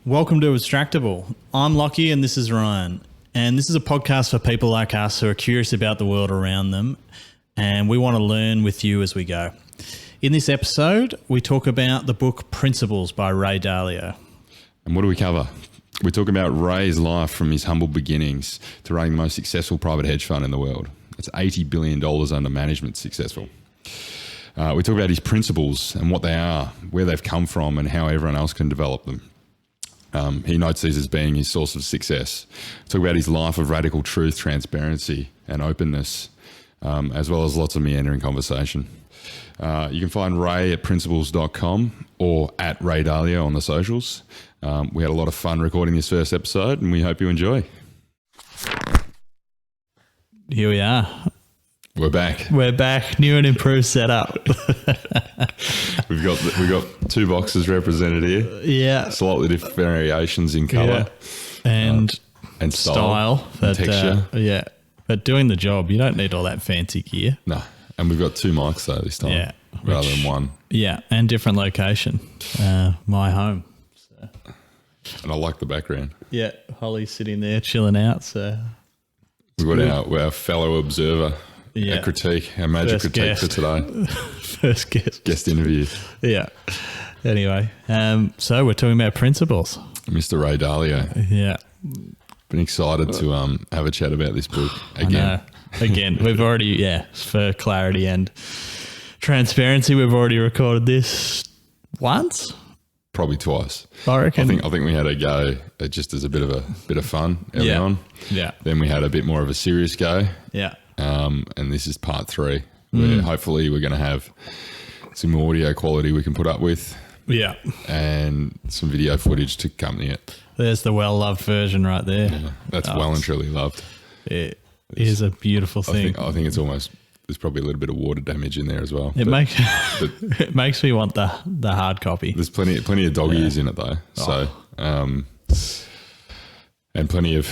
Welcome to Abstractable. I'm Lockie and this is Ryan. And this is a podcast for people like us who are curious about the world around them, and we want to learn with you as we go. In this episode, we talk about the book Principles by Ray Dalio. And what do we cover? We talk about Ray's life from his humble beginnings to running the most successful private hedge fund in the world. It's $80 billion under management successful. We talk about his principles and what they are, where they've come from, and how everyone else can develop them. He notes these as being his source of success. Talk about his life of radical truth, transparency, and openness, as well as lots of meandering conversation. You can find Ray at principles.com or at Ray Dalio on the socials. We had a lot of fun recording this first episode, and we hope you enjoy. Here we are. We're back. We're back. New and improved setup. We've got two boxes represented here. Yeah. Slightly different variations in colour. And style. But, and texture. Yeah. But doing the job, you don't need all that fancy gear. No. And we've got two mics though this time. Yeah. Rather than one. Yeah. And different location. My home. So. And I like the background. Yeah. Holly's sitting there chilling out. So we've got our fellow observer. Yeah. Our critique, our major First critique guest. for today. First guest. Guest interview. Yeah. Anyway, so we're talking about principles. Mr. Ray Dalio. Yeah. Been excited to have a chat about this book again. Again, we've already, for clarity and transparency, we've already recorded this once. Probably twice. I reckon. I think we had a go just as a bit of fun early on. Yeah. Then we had a bit more of a serious go. Yeah. And this is part 3, where hopefully we're going to have some audio quality we can put up with. Yeah. And some video footage to accompany it. There's the well-loved version right there. Yeah, that's well and truly loved. It is a beautiful thing. I think it's almost, there's probably a little bit of water damage in there as well. It makes me want the hard copy. There's plenty of dog ears in it though. So, and plenty of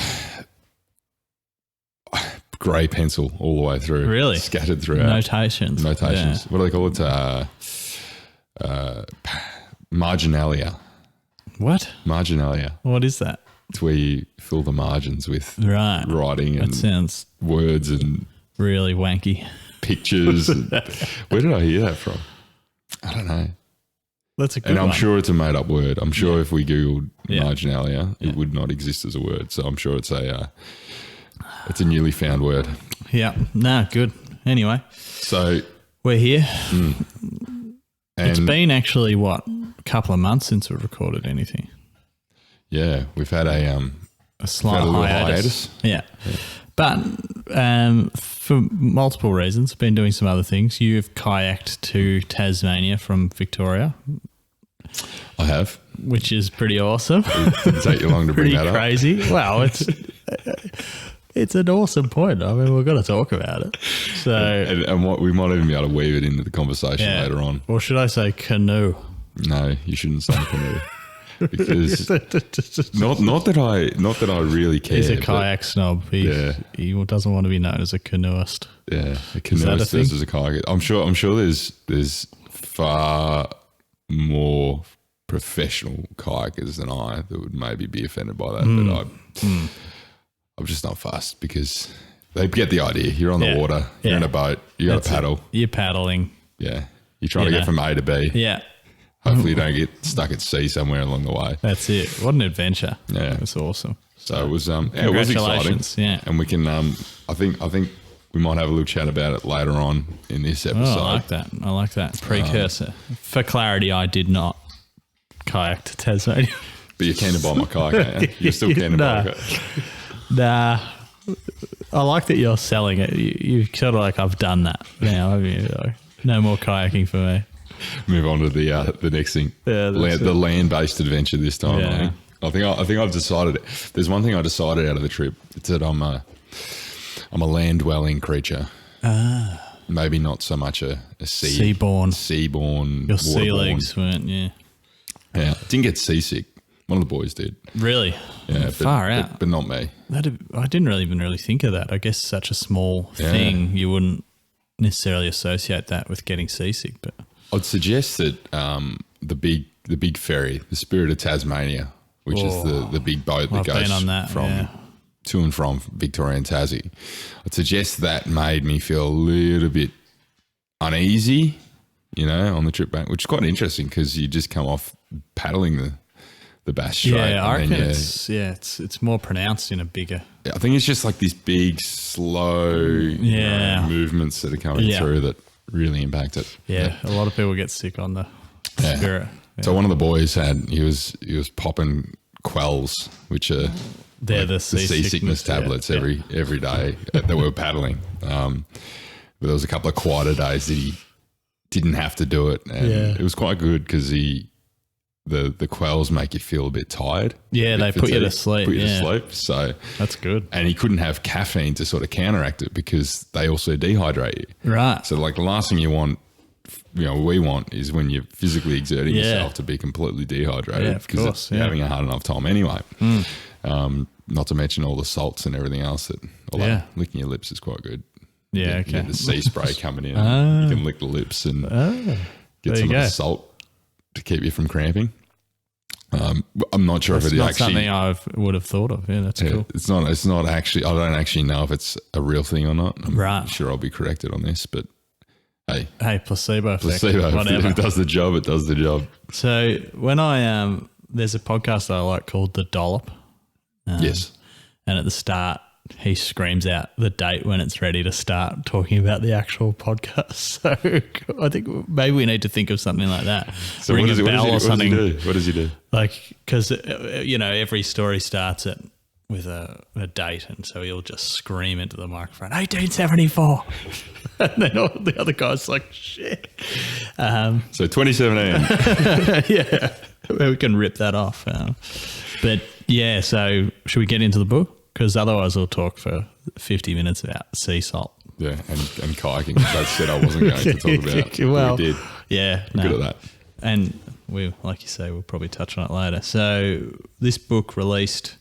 grey pencil all the way through. Really? Scattered throughout. Notations. What do they call it? Marginalia. What? Marginalia. What is that? It's where you fill the margins with writing and that sounds words and really wanky. pictures. Where did I hear that from? I don't know. That's a good And I'm one. sure it's a made up word. I'm sure if we Googled marginalia, it would not exist as a word. So I'm sure it's a newly found word. Yeah. No, good. Anyway. So we're here. And It's been actually, a couple of months since we've recorded anything. yeah, we've had a slight little hiatus. Yeah. But for multiple reasons, been doing some other things. You've kayaked to Tasmania from Victoria. I have. Which is pretty awesome. It didn't take you long to bring pretty that up. crazy. Well, it's an awesome point. I mean, we've got to talk about it. So, and what we might even be able to weave it into the conversation later on. Or should I say canoe? No, you shouldn't say canoe. Because not that I really care. He's a kayak snob. He doesn't want to be known as a canoeist. Yeah, a canoeist versus a kayaker. I'm sure there's far more professional kayakers than I that would maybe be offended by that. But I'm just not fussed because they get the idea. You're on the water. You're in a boat. You got to paddle. You're paddling. Yeah, you're trying to get from A to B. Yeah. Hopefully you don't get stuck at sea somewhere along the way. That's it. What an adventure. Yeah. It was awesome. So it was it was exciting. Yeah. And we can I think we might have a little chat about it later on in this episode. Oh, I like that. Precursor. For clarity, I did not kayak to Tasmania. But you're keen to buy my kayak, aren't you? You're still keen to buy my kayak. Nah. I like that you're selling it. You sort of like, I've done that now. No more kayaking for me. Move on to the next thing. Yeah, the land-based adventure this time. Yeah. I think I've decided. There's one thing I decided out of the trip. It's that I'm a land-dwelling creature. Maybe not so much a seaborn. Your sea legs weren't. Yeah. Yeah. Didn't get seasick. One of the boys did. Really? Yeah. Far out. But not me. I didn't even really think of that. I guess such a small thing, you wouldn't necessarily associate that with getting seasick, but. I'd suggest that the big ferry, the Spirit of Tasmania, which is the big boat that I've goes been on that, to and from Victoria and Tassie. I'd suggest that made me feel a little bit uneasy, on the trip back, which is quite interesting because you just come off paddling the Bass Strait. Yeah, I reckon it's more pronounced in a bigger. I think it's just like these big, slow movements that are coming through that really impact it. Yeah, a lot of people get sick on the Spirit. Yeah. So one of the boys he was popping quells, which are they're the seasickness tablets every day that we were paddling. But there was a couple of quieter days that he didn't have to do it, and it was quite good because the quells make you feel a bit tired. Yeah, they put you to sleep. So that's good. And he couldn't have caffeine to sort of counteract it because they also dehydrate you. Right. So like the last thing you want, we want is when you're physically exerting yourself to be completely dehydrated because you're having a hard enough time anyway. Not to mention all the salts and everything else although licking your lips is quite good. Yeah, you get the sea spray coming in. You can lick the lips and get some of the salt to keep you from cramping. I'm not sure if it not actually something I would have thought of. Yeah, that's cool. It's not actually. I don't actually know if it's a real thing or not. I'm sure I'll be corrected on this, but hey, placebo effect. Whatever. If it does the job, it does the job. So when there's a podcast that I like called The Dollop. Yes, and at the start, he screams out the date when it's ready to start talking about the actual podcast. So I think maybe we need to think of something like that. So Ring what does a bell or something. What does he do? Like, because, every story starts with a date, and so he'll just scream into the microphone, 1874. And then all the other guys like, shit. So 2017. Yeah, we can rip that off. But yeah, so should we get into the book? Because otherwise we'll talk for 50 minutes about sea salt. Yeah, and kayaking, which I said I wasn't going to talk about. Well, we did. Yeah. We're good at that. And we, like you say, we'll probably touch on it later. So this book released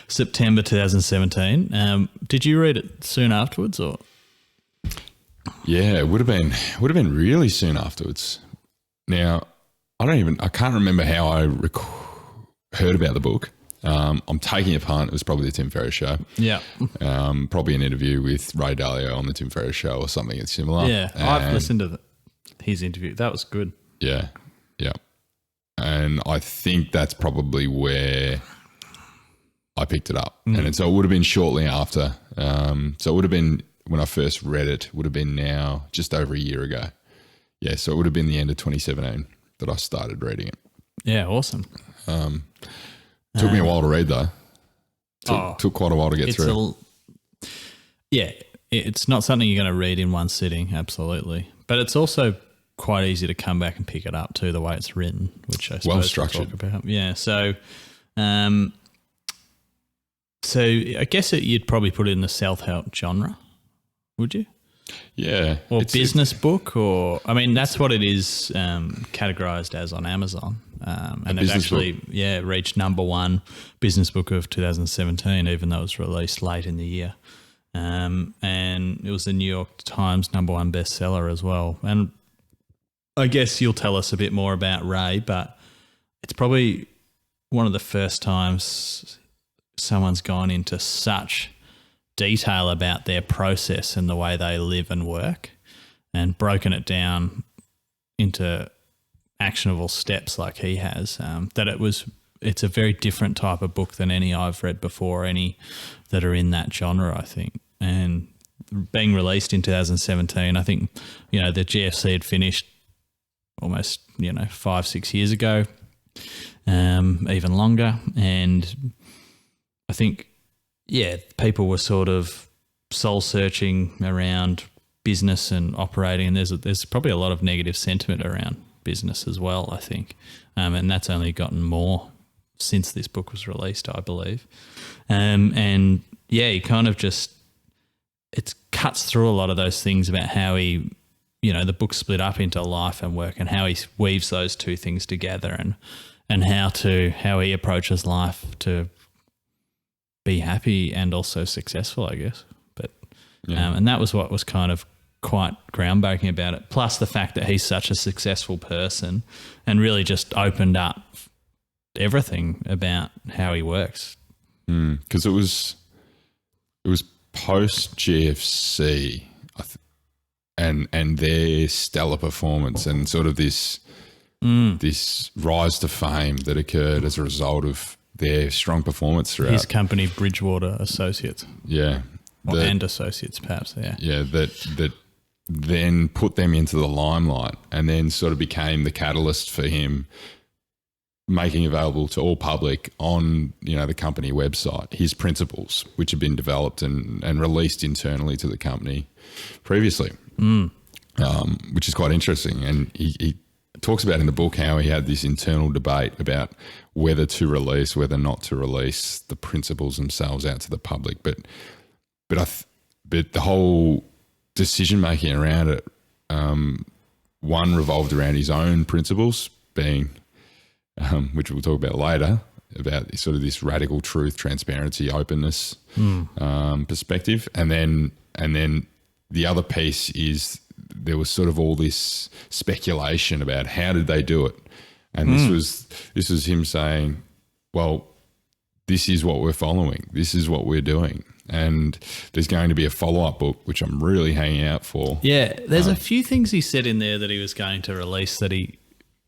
September 2017. Did you read it soon afterwards, or? Yeah, it would have been really soon afterwards. Now, I can't remember how I heard about the book. I'm taking it apart. It was probably the Tim Ferriss show. Yeah. Probably an interview with Ray Dalio on the Tim Ferriss show or something that's similar. Yeah, I've listened to his interview. That was good. Yeah, yeah. And I think that's probably where I picked it up. And so it would have been shortly after. So it would have been, when I first read it, would have been now just over a year ago. Yeah, so it would have been the end of 2017 that I started reading it. Yeah, awesome. Took me a while to read though. Took quite a while to get through. It's not something you're going to read in one sitting, absolutely. But it's also quite easy to come back and pick it up too, the way it's written, which I suppose well structured. We'll talk about. Yeah, so I guess you'd probably put it in the self-help genre, would you? Yeah. Or business book, or that's what it is categorized as on Amazon. And it actually reached number one business book of 2017, even though it was released late in the year. And it was the New York Times number one bestseller as well. And I guess you'll tell us a bit more about Ray, but it's probably one of the first times someone's gone into such detail about their process and the way they live and work, and broken it down into actionable steps like he has, it's a very different type of book than any I've read before, any that are in that genre, I think. And being released in 2017, I think, the GFC had finished almost, 5-6 years ago, even longer. And I think, people were sort of soul searching around business and operating, and there's probably a lot of negative sentiment around business as well, I think. And that's only gotten more since this book was released, I believe. He kind of just, it cuts through a lot of those things about how he, the book's split up into life and work, and how he weaves those two things together, and how he approaches life to be happy and also successful, I guess. But and that was what was kind of quite groundbreaking about it. Plus the fact that he's such a successful person and really just opened up everything about how he works. Because it was post GFC, and their stellar performance and sort of this rise to fame that occurred as a result of their strong performance throughout His company, Bridgewater Associates. Yeah. And Associates, perhaps, yeah. Yeah, that then put them into the limelight and then sort of became the catalyst for him making available to all public on, the company website, his principles, which had been developed and released internally to the company previously, which is quite interesting. And he talks about in the book how he had this internal debate about whether not to release the principles themselves out to the public. But the whole decision-making around it, one revolved around his own principles being, which we'll talk about later, about sort of this radical truth, transparency, openness perspective. And then the other piece is there was sort of all this speculation about how did they do it. And this was him saying, well, this is what we're following. This is what we're doing. And there's going to be a follow-up book, which I'm really hanging out for. Yeah, there's a few things he said in there that he was going to release that he,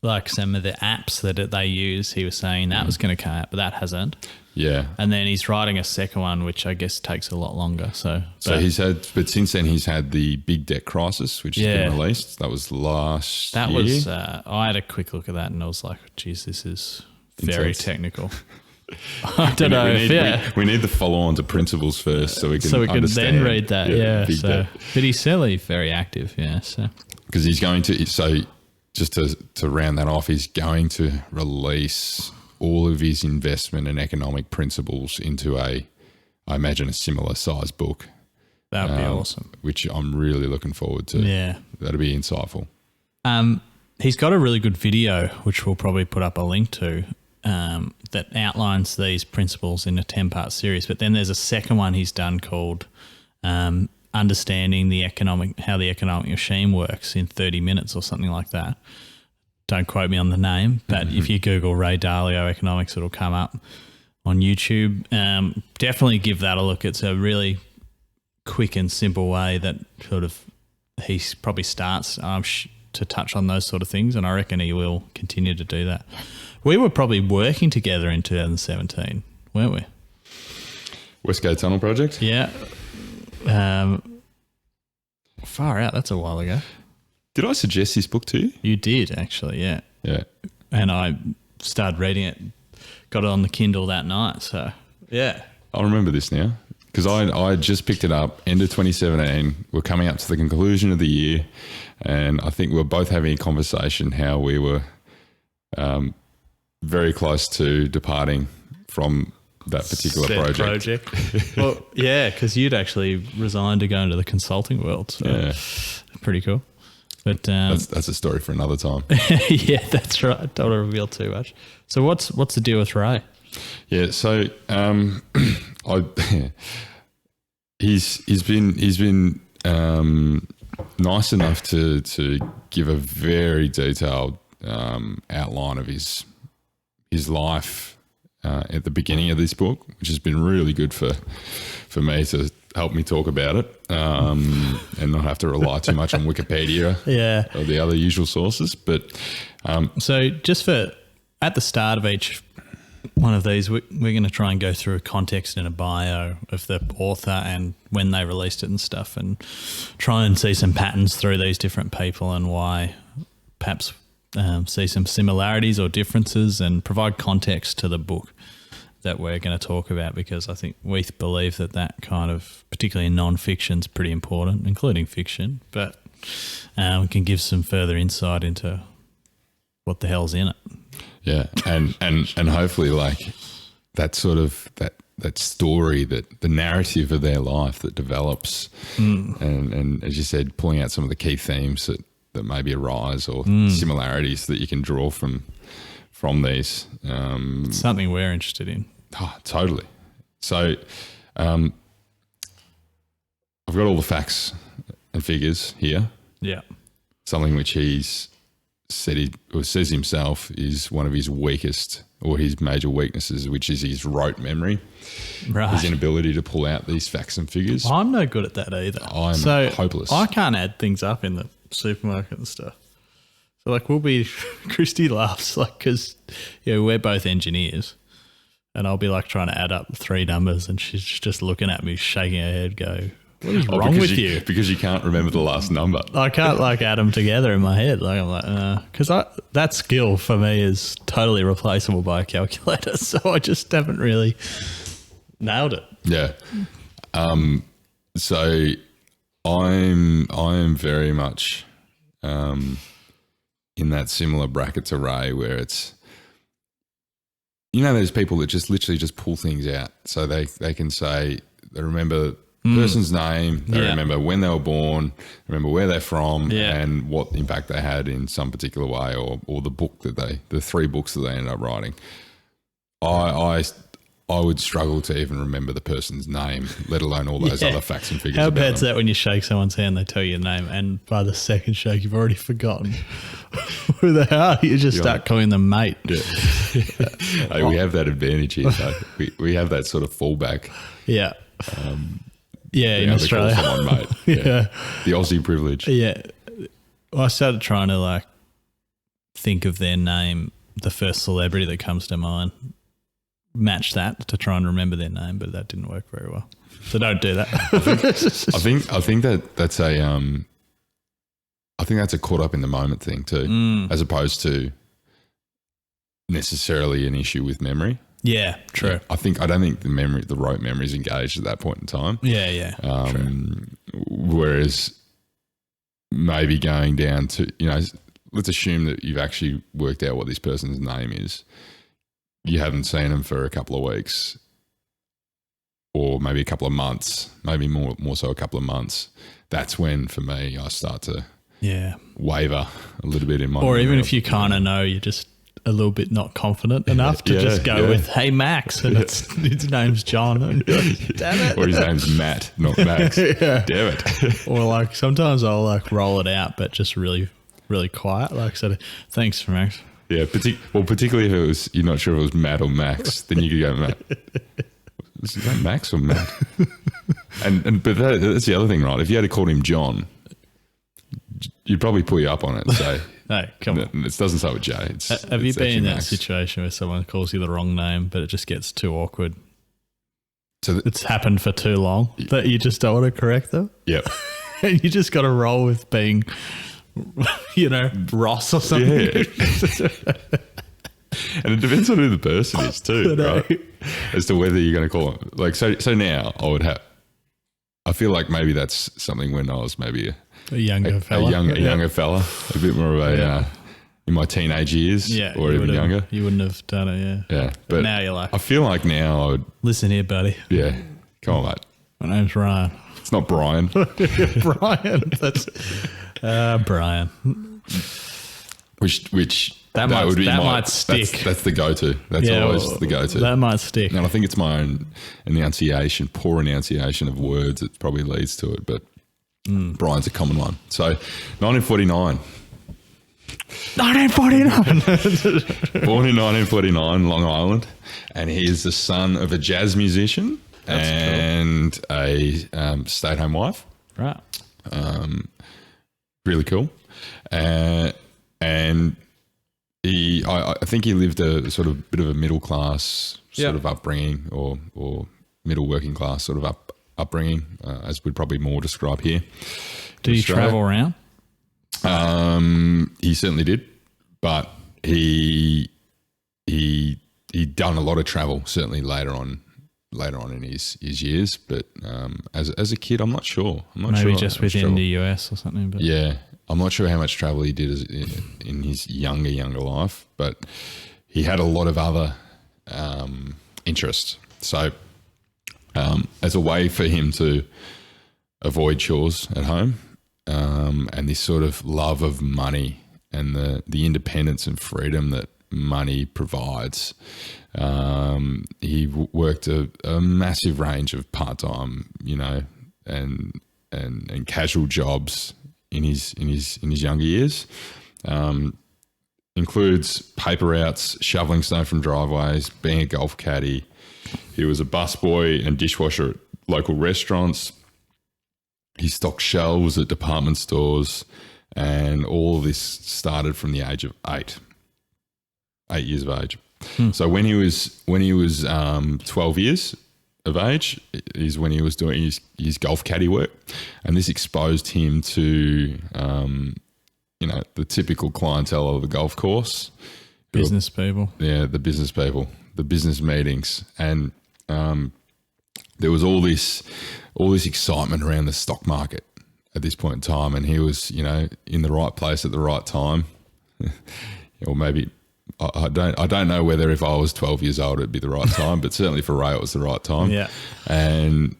like some of the apps that they use, he was saying that was going to come out, but that hasn't. Yeah. And then he's writing a second one, which I guess takes a lot longer. So since then he's had the Big Debt Crisis, which has been released. That was last year. I had a quick look at that and I was like, geez, this is very technical. I don't know. We need the follow-on to principles first so we can understand. Then read that. Yeah. But he's certainly very active. Yeah. So because he's going to, just to round that off, he's going to release all of his investment and economic principles into I imagine, a similar size book. That would be awesome. Which I'm really looking forward to. Yeah. That'll be insightful. He's got a really good video, which we'll probably put up a link to, that outlines these principles in a 10-part series. But then there's a second one he's done called Understanding how the economic machine works in 30 minutes or something like that. Don't quote me on the name, but if you Google Ray Dalio economics, it'll come up on YouTube. Definitely give that a look. It's a really quick and simple way that sort of he probably starts to touch on those sort of things, and I reckon he will continue to do that. We were probably working together in 2017, weren't we? Westgate Tunnel Project? Yeah. Far out, that's a while ago. Did I suggest this book to you? You did, actually, yeah. Yeah. And I started reading it, got it on the Kindle that night, so yeah. I remember this now because I just picked it up end of 2017. We're coming up to the conclusion of the year, and I think we were both having a conversation how we were very close to departing from that particular project. Well, yeah, because you'd actually resigned to go into the consulting world. So yeah. Pretty cool. But that's a story for another time. Yeah, that's right. Don't want to reveal too much. So what's the deal with Ray? Yeah, so he's been nice enough to give a very detailed outline of his life at the beginning of this book, which has been really good for me to help me talk about it and not have to rely too much on Wikipedia or the other usual sources. But so just at the start of each one of these, we're going to try and go through a context and a bio of the author and when they released it and stuff, and try and see some patterns through these different people and why perhaps see some similarities or differences, and provide context to the book that we're going to talk about, because I think we believe that kind of, particularly in non-fiction, is pretty important, including fiction, but can give some further insight into what the hell's in it. Yeah, and hopefully like that sort of that story, that the narrative of their life that develops, and as you said, pulling out some of the key themes that maybe arise or similarities that you can draw from these. Something we're interested in. Oh, totally. So I've got all the facts and figures here. Yeah. Something which he's said says himself is one of his weakest or his major weaknesses, which is his rote memory, Right. his inability to pull out these facts and figures. I'm no good at that either. I'm hopeless. I can't add things up in the supermarket and stuff. So like Christy laughs like because we're both engineers, and I'll be like trying to add up 3 numbers, and she's just looking at me, shaking her head, go, "What is wrong with you?" Because you can't remember the last number. I can't like add them together in my head. Like I'm like, because that skill for me is totally replaceable by a calculator. So I just haven't really nailed it. Yeah. So I'm very much in that similar bracket to Ray, where it's, there's people that just literally just pull things out. So they can say they remember the person's name, they remember when they were born, remember where they're from, and what impact they had in some particular way, or the book the 3 books that they ended up writing. I would struggle to even remember the person's name, let alone all those other facts and figures. How about bad's them. that when you shake someone's hand, they tell you your name, and by the second shake, you've already forgotten who they are. You just start calling them mate. Yeah. Hey, we have that advantage here. So we have that sort of fallback. Yeah. In able to call Australia. someone mate. Yeah. The Aussie privilege. Yeah. I started trying to like think of their name, the first celebrity that comes to mind, match that to try and remember their name, but that didn't work very well. So don't do that. I think that's a caught up in the moment thing too, as opposed to necessarily an issue with memory. Yeah, true. I don't think the rote memory is engaged at that point in time. Yeah. True. Whereas maybe going down to, let's assume that you've actually worked out what this person's name is. You haven't seen them for a couple of weeks, or maybe a couple of months, maybe more so a couple of months. That's when, for me, I start to waver a little bit in my. Or even if you kind of know, you're just a little bit not confident enough to just go with, "Hey Max," and his name's John. And damn it. Or his name's Matt, not Max. Damn it. Or like sometimes I'll like roll it out, but just really, really quiet. Like sort of, "Thanks, Max." Yeah, particularly if you're not sure if it was Matt or Max, then you could go, "Matt, is that Max or Matt?" But that's the other thing, right? If you had to call him John, you'd probably pull you up on it and say, "Hey, come on." It doesn't start with J. Have you been in that Max. situation where someone calls you the wrong name, but it just gets too awkward? So It's happened for too long that you just don't want to correct them? Yep. And you just got to roll with being, Ross or something. Yeah. And it depends on who the person is too, right? As to whether you're going to call them. Like, so now I feel like maybe that's something when I was maybe A younger fella. a younger fella, a bit more of a, in my teenage years or even younger. You wouldn't have done it, Yeah. But now you're like, I feel like now I would, listen here, buddy. come on, mate. My name's Ryan. It's not Brian. Brian. That's Brian. Which That might stick. That's the go-to. That's always the go-to. That might stick. And I think it's my own poor enunciation of words that probably leads to it. But Brian's a common one. So 1949. 1949. Born in 1949, Long Island. And he is the son of a jazz musician and a stay-at-home wife. Right. Really cool. And I think he lived a sort of bit of a middle class sort of upbringing or middle working class sort of upbringing, as we'd probably more describe here. Did he travel around? He certainly did, but he'd done a lot of travel certainly later on in his years. But as a kid, I'm not sure. Maybe just within the US or something. But yeah. I'm not sure how much travel he did in his younger life, but he had a lot of other interests. So as a way for him to avoid chores at home and this sort of love of money and the independence and freedom that money provides, he worked a massive range of part-time, and casual jobs in his younger years, includes paper routes, shoveling snow from driveways, being a golf caddy. He was a busboy and dishwasher at local restaurants. He stocked shelves at department stores, and all of this started from the age of 8 years of age. So when he was 12 years of age is when he was doing his golf caddy work, and this exposed him to the typical clientele of the golf course, Business people. Yeah, the business people, the business meetings, and there was all this excitement around the stock market at this point in time, and he was in the right place at the right time, or maybe. I don't know whether if I was 12 years old it'd be the right time, but certainly for Ray it was the right time. Yeah. And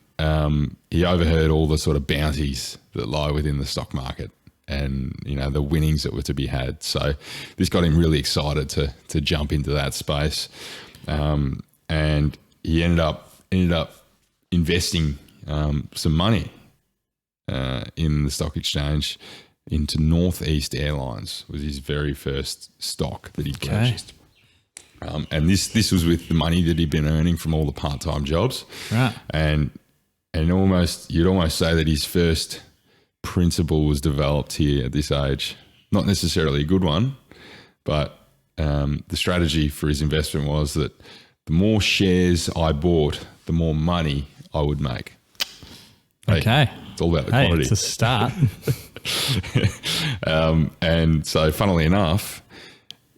he overheard all the sort of bounties that lie within the stock market, and the winnings that were to be had. So this got him really excited to jump into that space, and he ended up investing some money in the stock exchange. Into Northeast Airlines was his very first stock that he purchased. And this was with the money that he'd been earning from all the part-time jobs. Right. And you'd almost say that his first principle was developed here at this age. Not necessarily a good one, but the strategy for his investment was that the more shares I bought, the more money I would make. Okay. It's all about the quantity. It's a start. And so funnily enough,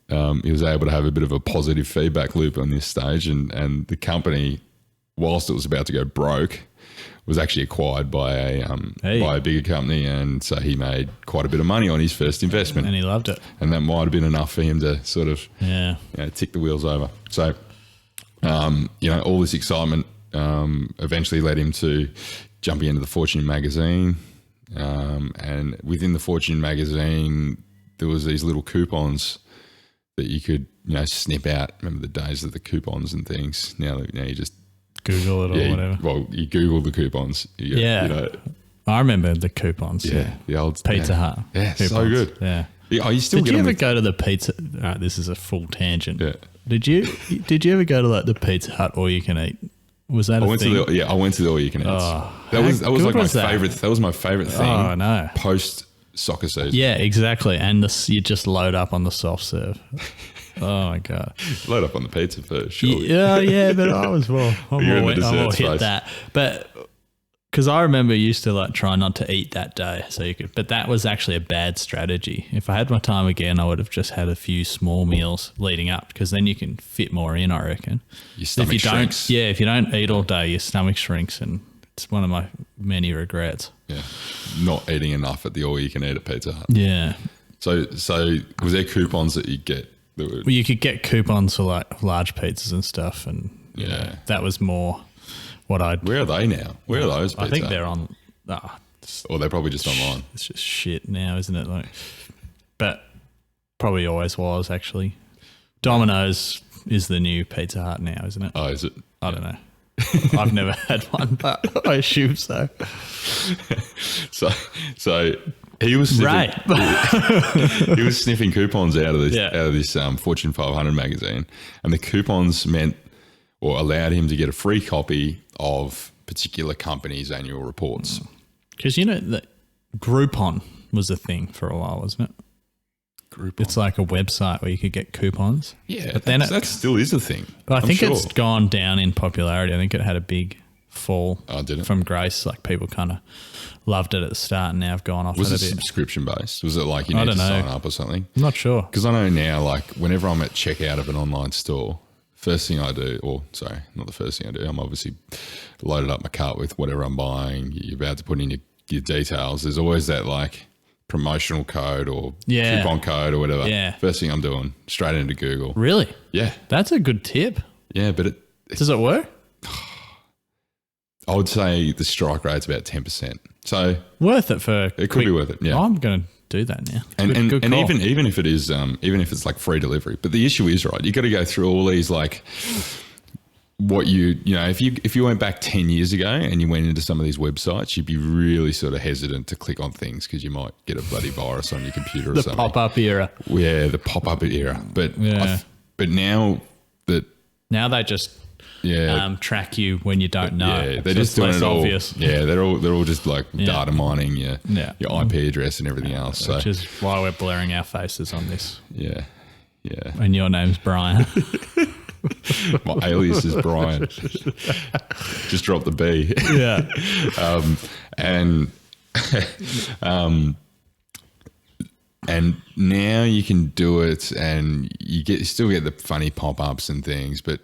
he was able to have a bit of a positive feedback loop on this stage, and the company, whilst it was about to go broke, was actually acquired by a bigger company, and so he made quite a bit of money on his first investment. And he loved it. And that might have been enough for him to sort of tick the wheels over. So, all this excitement eventually led him to jumping into the Fortune magazine. And within the Fortune magazine, there was these little coupons that you could, snip out. Remember the days of the coupons and things? Now you just Google it or whatever. Well, you Google the coupons. I remember the coupons. Yeah. The old Pizza Hut. Yeah, coupons. so good. Yeah. Oh, you still Did you ever go to the pizza? Right, this is a full tangent. Yeah. Did you ever go to the Pizza Hut all you can eat? Was that a thing? I went to the all you can eat. Oh, that was like my that? favorite. That was my favorite thing. Oh no! Post soccer season. Yeah, exactly. And you just load up on the soft serve. Oh my god! Load up on the pizza first, sure. Yeah, but I was I'm all hit space. that. But because I remember you used to try not to eat that day, so you could. But that was actually a bad strategy. If I had my time again, I would have just had a few small meals leading up, because then you can fit more in. I reckon. Your stomach shrinks. If you don't eat all day, your stomach shrinks, and it's one of my many regrets. Yeah, not eating enough at the all you can eat at Pizza Hut. Yeah. So was there coupons that you get? Well, you could get coupons for large pizzas and stuff, and that was more what I'd. Where are they now? Where are those? I think they're on. Or they're probably just online. It's just shit now, isn't it? But probably always was actually. Domino's is the new Pizza Hut now, isn't it? Oh, is it? I don't know. I've never had one, but I assume so. So he was sniffing, he was sniffing coupons out of this Fortune 500 magazine, and the coupons meant or allowed him to get a free copy of particular companies' annual reports. Because that Groupon was a thing for a while, wasn't it? Groupon. It's like a website where you could get coupons. Yeah, but then that still is a thing. But I think it's gone down in popularity. I think it had a big fall from grace. Like people kind of loved it at the start, and now have gone off. Was it it a bit. Subscription based? Was it like you need to sign up or something? I'm not sure. Because I know now, like whenever I'm at checkout of an online store, first thing I do, not the first thing I do, I'm obviously loaded up my cart with whatever I'm buying. You're about to put in your details. There's always that promotional code or coupon code or whatever. Yeah. First thing I'm doing, straight into Google. Really? Yeah. That's a good tip. Yeah, but does it work? I would say the strike rate's about 10%. So worth it for it could be worth it. Yeah. I'm going to do that now. And even if it is, even if it's like free delivery, but the issue is, right, you got to go through all these what if you went back 10 years ago and you went into some of these websites, you'd be really sort of hesitant to click on things because you might get a bloody virus on your computer or something. The pop-up era. Yeah, the pop-up era. But but now they just track you when you don't know. Yeah, they're just doing it all. Obvious. Yeah, they're all just like data mining your IP address and everything else. Which is why we're blurring our faces on this. Yeah. And your name's Brian. My alias is Brian. Just drop the B. Yeah. And now you can do it, and you still get the funny pop-ups and things, but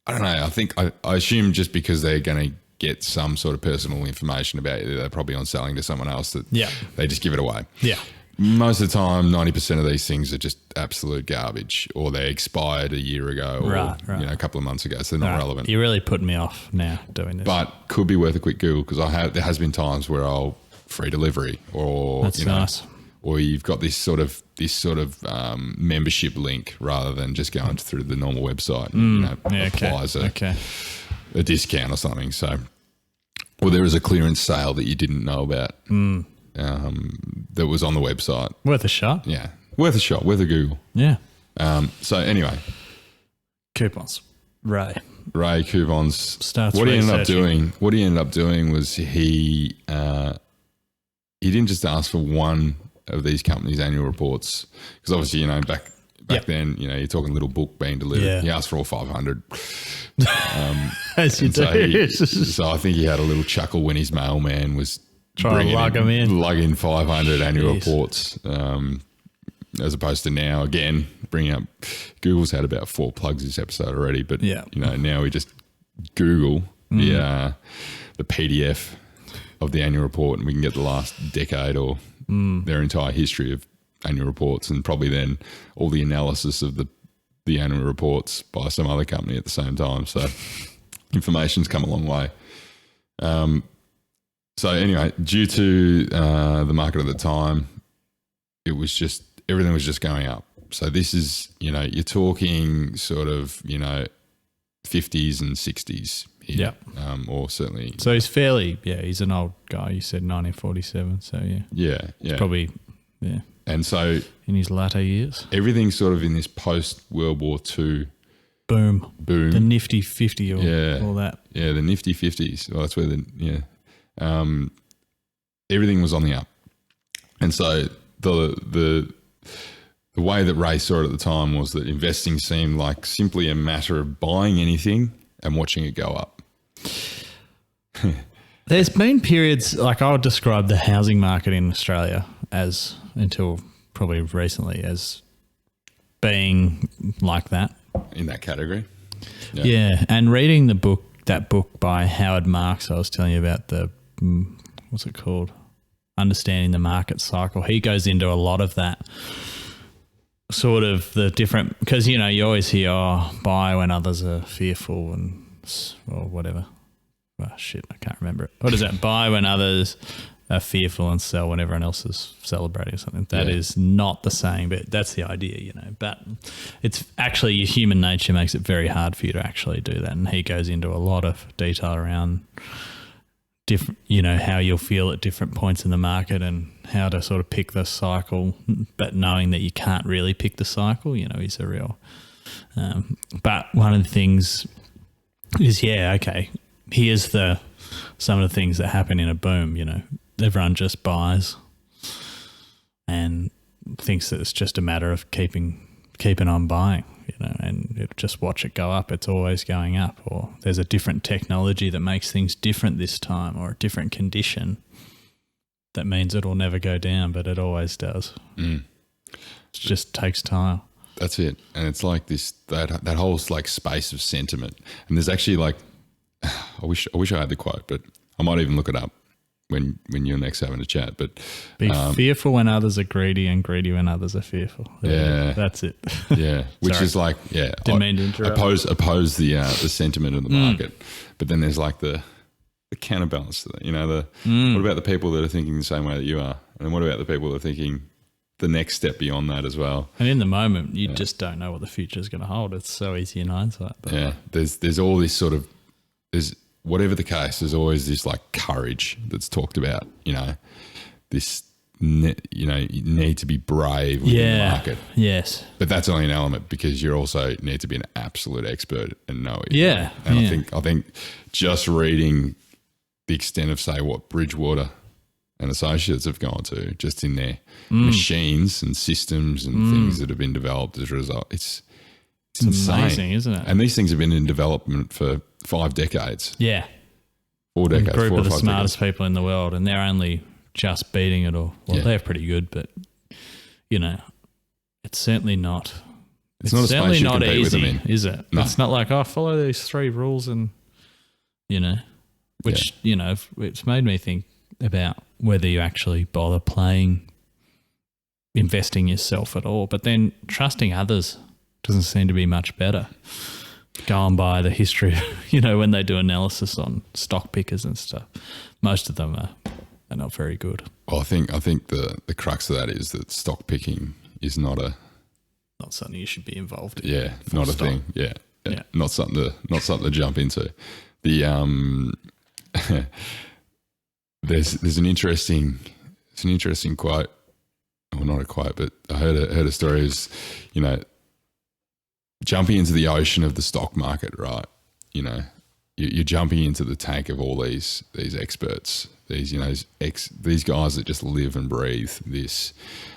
I don't know. I assume just because they're going to get some sort of personal information about you, they're probably on selling to someone else that they just give it away. Yeah. Most of the time, 90% of these things are just absolute garbage, or they expired a year ago or a couple of months ago, so they're not relevant. You're really putting me off now doing this. But could be worth a quick Google, because there has been times where I'll free delivery, or that's nice. Or you've got this sort of membership link rather than just going through the normal website and applies a discount or something. So, or there is a clearance sale that you didn't know about. That was on the website. Worth a shot. Yeah. Worth a shot. Worth a Google. Yeah. So anyway. Coupons. Ray coupons. Starts what he ended up doing was he didn't just ask for one of these companies' annual reports, because obviously, back then, you're talking little book being delivered. Yeah. He asked for all 500. As you do. So I think he had a little chuckle when his mailman was trying to lug in 500 annual reports, as opposed to now, again, bringing up, Google's had about 4 plugs this episode already, but now we just Google the PDF of the annual report, and we can get the last decade or their entire history of annual reports, and probably then all the analysis of the annual reports by some other company at the same time. So information's come a long way. So anyway, due to the market at the time, everything was just going up. So this is, you're talking sort of, 50s and 60s here. Yeah. Or certainly. So he's he's an old guy. You said 1947. So yeah. Yeah. He's probably, And so. In his latter years. Everything's sort of in this post-World War II. Boom. The nifty 50 or all that. Yeah, the nifty 50s. Well, that's where everything was on the up. And so the way that Ray saw it at the time was that investing seemed like simply a matter of buying anything and watching it go up. There's been periods, like I would describe the housing market in Australia as, until probably recently, as being like that. In that category? Yeah. And reading that book by Howard Marks, I was telling you about what's it called? Understanding the Market Cycle. He goes into a lot of that sort of the different, because, you always hear, buy when others are fearful or whatever. Oh, shit, I can't remember it. What is that? Buy when others are fearful and sell when everyone else is celebrating or something. That is not the saying, but that's the idea, But it's actually your human nature makes it very hard for you to actually do that. And he goes into a lot of detail around different, how you'll feel at different points in the market and how to sort of pick the cycle, but knowing that you can't really pick the cycle, is a real. But one of the things is, here's some of the things that happen in a boom. Everyone just buys and thinks that it's just a matter of keeping on buying. And just watch it go up. It's always going up, or there's a different technology that makes things different this time, or a different condition that means it'll never go down, but it always does. It just takes time. That's it. And it's like that whole like space of sentiment. And there's actually like, I wish I had the quote, but I might even look it up when you're next having a chat. But be fearful when others are greedy, and greedy when others are fearful. Yeah, that's it. Yeah, which is like Didn't mean to interrupt. Oppose the sentiment of the market, but then there's like the counterbalance to that. What about the people that are thinking the same way that you are, and what about the people that are thinking the next step beyond that as well. And in the moment, you just don't know what the future is going to hold. It's so easy in hindsight. But. Yeah, there's all this sort of, there's whatever the case, there's always this like courage that's talked about, this, you need to be brave within the market. Yes. But that's only an element, because you also need to be an absolute expert and know it. Yeah. And I think just reading the extent of, say, what Bridgewater and Associates have gone to just in their machines and systems and things that have been developed as a result, it's insane. Amazing, isn't it? And these things have been in development for 5 decades. Yeah. 4 decades. A group 4 or of the 5 smartest decades. people in the world, and they're only just beating it all. Well, they're pretty good, but, it's certainly not. It's not a certainly space you not compete with them easy, in. is it? No. It's not like, follow these 3 rules and, which, it's made me think about whether you actually bother investing yourself at all. But then trusting others doesn't seem to be much better. Going by the history, when they do analysis on stock pickers and stuff, most of them are not very good. Well, I think the crux of that is that stock picking is not something you should be involved in. Yeah, not a thing. Yeah. Not something to jump into. The there's an interesting quote, well, not a quote, but I heard a story is, jumping into the ocean of the stock market, right? You're jumping into the tank of all these experts, these these guys that just live and breathe this,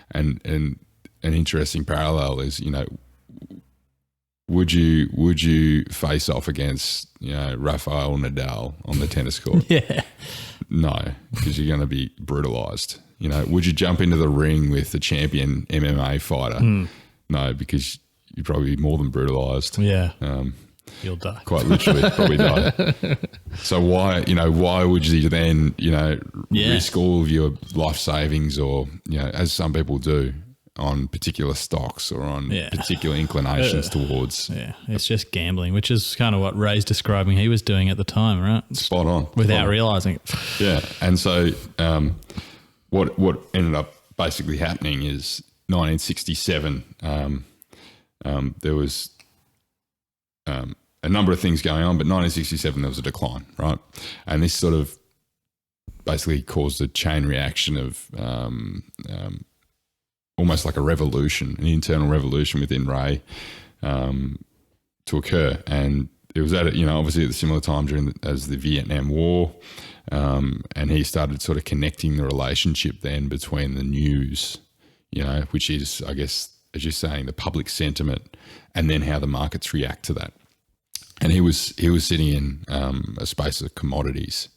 and an interesting parallel is, would you face off against Rafael Nadal on the tennis court? Yeah. No, because you're going to be brutalized. Would you jump into the ring with the champion MMA fighter? No, because you'd probably be more than brutalized. Yeah. You'll die. Quite literally, probably die. So why would you then, risk all of your life savings or, as some people do, on particular stocks or on particular inclinations towards. Yeah, it's just gambling, which is kind of what Ray's describing he was doing at the time, right? Spot on. Without realising it. Yeah, and so what ended up basically happening is 1967, there was a number of things going on, but 1967 there was a decline, right? And this sort of basically caused a chain reaction of almost like a revolution, an internal revolution within Ray to occur. And it was obviously at the similar time as the Vietnam War, and he started sort of connecting the relationship then between the news, which is, I guess, as you're saying, the public sentiment, and then how the markets react to that. And he was sitting in a space of commodities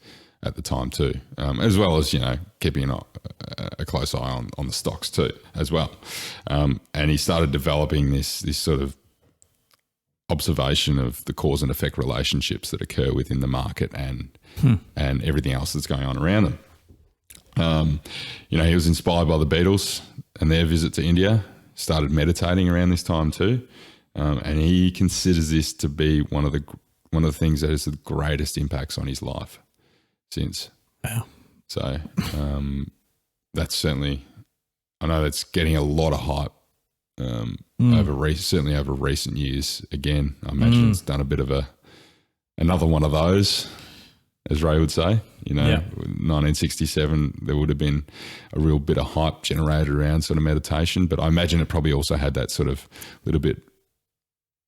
at the time too, as well as keeping a close eye on the stocks too as well. And he started developing this sort of observation of the cause and effect relationships that occur within the market and everything else that's going on around them. He was inspired by the Beatles and their visit to India. Started meditating around this time too, and he considers this to be one of the things that has the greatest impacts on his life since. Wow. So that's certainly, I know that's getting a lot of hype over recent years. Again, I imagine it's done a bit of another one of those, as Ray would say. 1967, there would have been a real bit of hype generated around sort of meditation, but I imagine it probably also had that sort of little bit,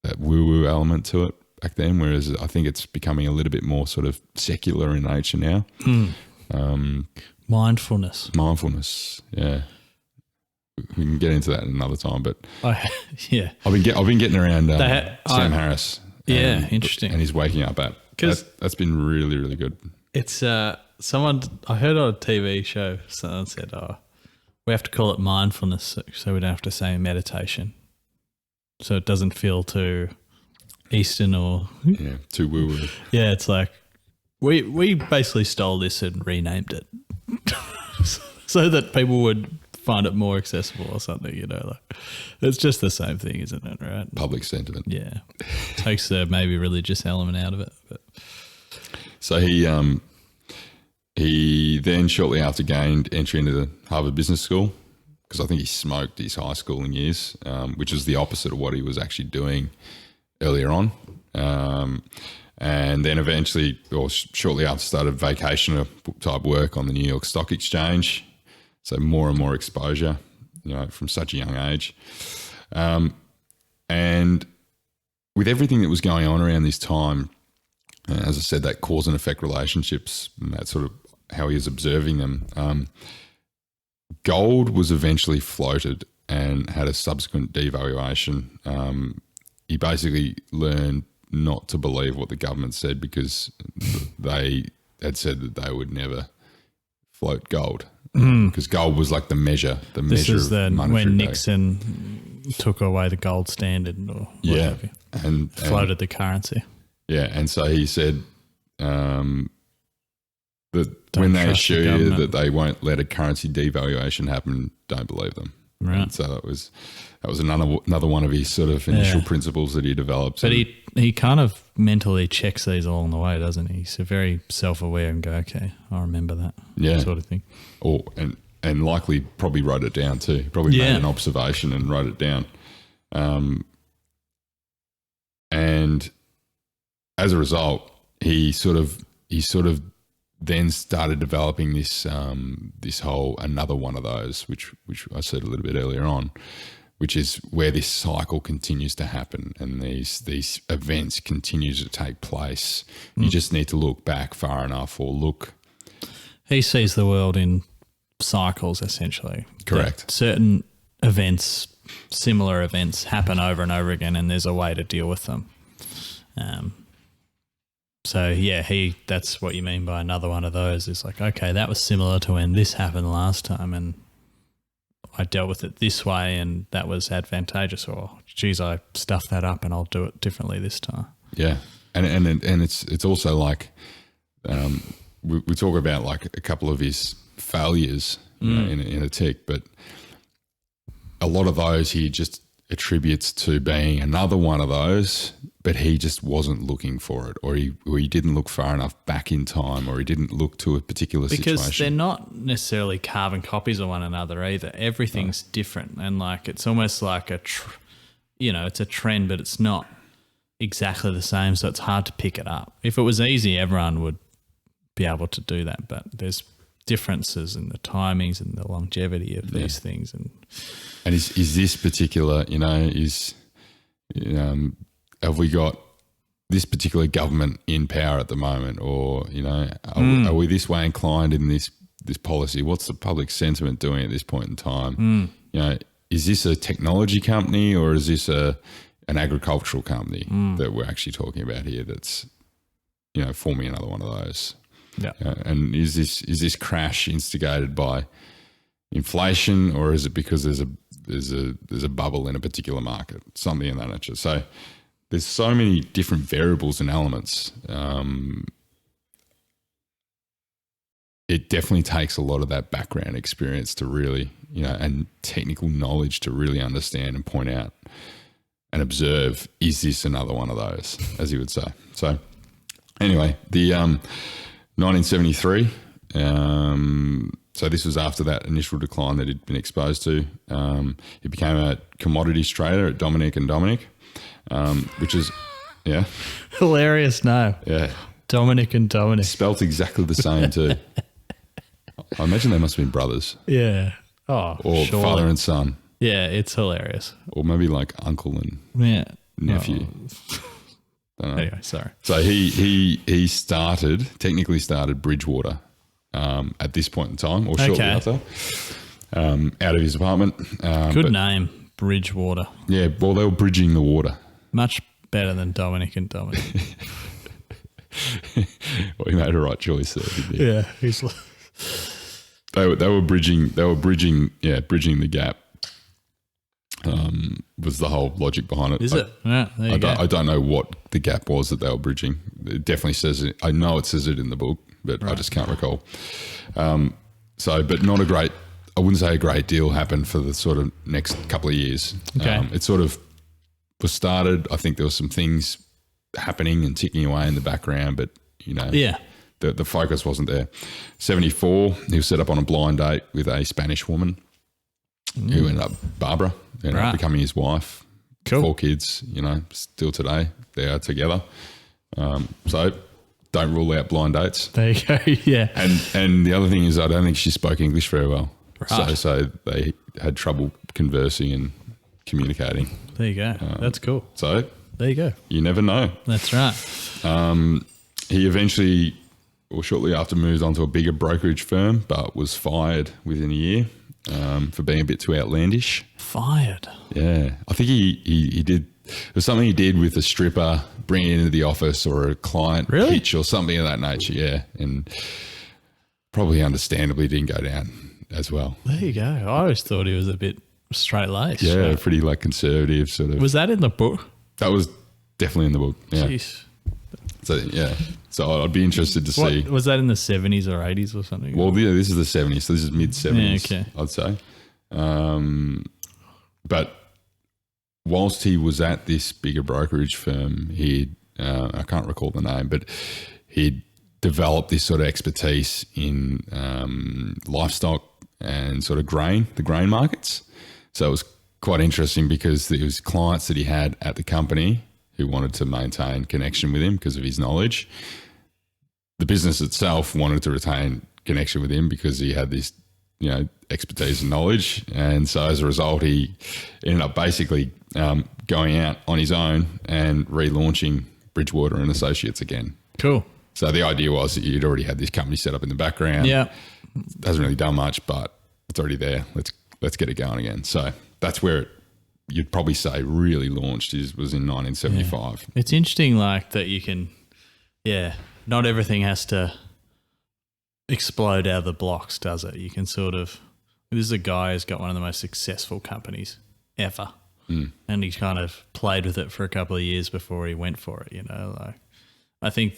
that woo-woo element to it back then, whereas I think it's becoming a little bit more sort of secular in nature now. Mindfulness, yeah. We can get into that another time, but yeah, I've been getting around Sam Harris. Yeah, interesting. And his Waking Up app. That's been really, really good. It's someone I heard on a TV show. Someone said, we have to call it mindfulness, so we don't have to say meditation, so it doesn't feel too Eastern or too woo woo. Yeah, it's like we basically stole this and renamed it so that people would find it more accessible or something. It's just the same thing, isn't it? Right? Public sentiment. Yeah, takes the maybe religious element out of it. But. So he then shortly after gained entry into the Harvard Business School, because I think he smoked his high schooling years, which is the opposite of what he was actually doing earlier on. And then eventually, or shortly after, started vacationer type work on the New York Stock Exchange. So more and more exposure, from such a young age. And with everything that was going on around this time, as I said, that cause and effect relationships and that sort of how he was observing them, gold was eventually floated and had a subsequent devaluation. He basically learned not to believe what the government said because they had said that they would never float gold because gold was like the measure. This is when Nixon took away the gold standard or whatever, and floated the currency. Yeah, and so he said that when they assure you that they won't let a currency devaluation happen, don't believe them. Right. And so that was another one of his sort of initial principles that he developed. But he kind of mentally checks these along the way, doesn't he? He's very self-aware and go, okay, I remember that sort of thing. And likely probably wrote it down too. He probably made an observation and wrote it down. And as a result, he sort of then started developing this whole another one of those, which I said a little bit earlier on, which is where this cycle continues to happen and these events continue to take place. You just need to look back far enough or look. He sees the world in cycles, essentially. Correct. That certain events, similar events, happen over and over again, and there's a way to deal with them. So that's what you mean by another one of those. It's like, okay, that was similar to when this happened last time, and I dealt with it this way, and that was advantageous. Or, geez, I stuffed that up, and I'll do it differently this time. Yeah, and it's also like we talk about like a couple of his failures in a tick, but a lot of those he just attributes to being another one of those, but he just wasn't looking for it, or he didn't look far enough back in time, or he didn't look to a particular situation. Because they're not necessarily carbon copies of one another either. Everything's different, and like it's almost like it's a trend, but it's not exactly the same, so it's hard to pick it up. If it was easy, everyone would be able to do that, but there's differences in the timings and the longevity of these things. And is this particular, have we got this particular government in power at the moment, or are we this way inclined in this policy? What's the public sentiment doing at this point in time? Is this a technology company, or is this an agricultural company that we're actually talking about here? That's forming another one of those. Yeah. And is this crash instigated by inflation, or is it because there's a bubble in a particular market, something in that nature? So there's so many different variables and elements. It definitely takes a lot of that background experience to really, and technical knowledge to really understand and point out and observe, is this another one of those, as he would say. So anyway, the 1973, so this was after that initial decline that he'd been exposed to. He became a commodities trader at Dominic and Dominic, which is, hilarious name. Yeah. Dominic and Dominic. Spelt exactly the same too. I imagine they must have been brothers. Yeah. Oh, or surely. Father and son. Yeah, it's hilarious. Or maybe like uncle and nephew. Anyway, sorry. So he technically started Bridgewater at this point in time, or shortly after, out of his apartment. Good name, Bridgewater. Yeah, well, they were bridging the water. Much better than Dominic and Dominic. Well, he made a right choice there, didn't he? Yeah, he's. They were bridging the gap. Was the whole logic behind it. Is it? Yeah, there you go. I don't know what the gap was that they were bridging. It definitely says it. I know it says it in the book, but I just can't recall. But not a great, I wouldn't say a great deal happened for the sort of next couple of years. Okay. It sort of was started. I think there were some things happening and ticking away in the background, but the focus wasn't there. 74, he was set up on a blind date with a Spanish woman. who ended up Barbara, ended up becoming his wife. Cool. 4 kids, still today they are together. So don't rule out blind dates. There you go. Yeah. And the other thing is I don't think she spoke English very well. Right. So they had trouble conversing and communicating. There you go. That's cool. So There you go. you never know. That's right. He eventually, or shortly after, moved on to a bigger brokerage firm, but was fired within a year for being a bit too outlandish. Fired. Yeah. I think he did, there's something he did with a stripper, bringing it into the office or a client pitch or something of that nature. Yeah. And probably understandably didn't go down as well. There you go. I always thought he was a bit straight-laced. Yeah. Pretty conservative sort of. Was that in the book? That was definitely in the book. Yeah. Jeez. So, yeah. So I'd be interested to see. Was that in the 70s or 80s or something? Well, yeah, this is the 70s. So this is mid-70s, Yeah, okay. I'd say. But whilst he was at this bigger brokerage firm, I can't recall the name, but he'd developed this sort of expertise in livestock and sort of the grain markets. So it was quite interesting because there was clients that he had at the company who wanted to maintain connection with him because of his knowledge. The business itself wanted to retain connection with him because he had this, expertise and knowledge. And so as a result, he ended up basically going out on his own and relaunching Bridgewater and Associates again. Cool. So the idea was that you'd already had this company set up in the background. Yeah. Hasn't really done much, but it's already there. Let's get it going again. So that's where you'd probably say really launched was in 1975. Yeah. It's interesting that you can, not everything has to explode out of the blocks, does it? You can this is a guy who's got one of the most successful companies ever. And he kind of played with it for a couple of years before he went for it, I think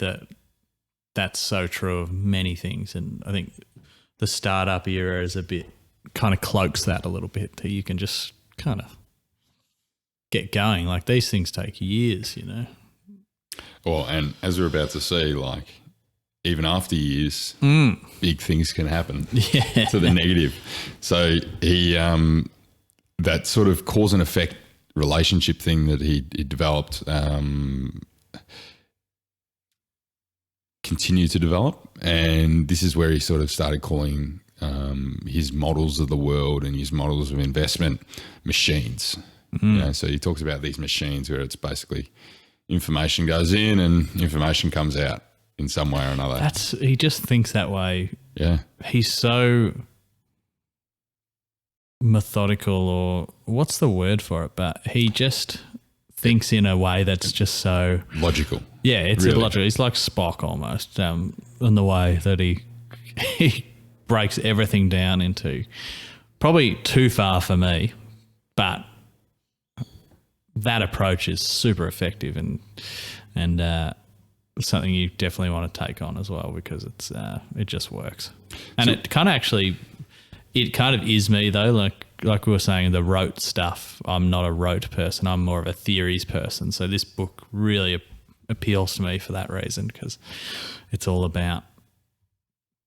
that's so true of many things. And I think the startup era is kind of cloaks that a little bit, that you can just kind of get going. These things take years, Well, and as we're about to see, even after years, big things can happen to the negative. So he, that sort of cause and effect relationship thing that he developed, continued to develop. And this is where he sort of started calling his models of the world and his models of investment machines. So he talks about these machines where it's basically information goes in and information comes out in some way or another. He just thinks that way. Yeah. He's so methodical, or what's the word for it? But he just thinks in a way that's just so logical. Yeah, it's really illogical. He's like Spock almost, in the way that he breaks everything down into, probably too far for me, but that approach is super effective and something you definitely want to take on as well, because it just works. And it kind of is me though, like we were saying, the rote stuff. I'm not a rote person. I'm more of a theories person. So this book really appeals to me for that reason, because it's all about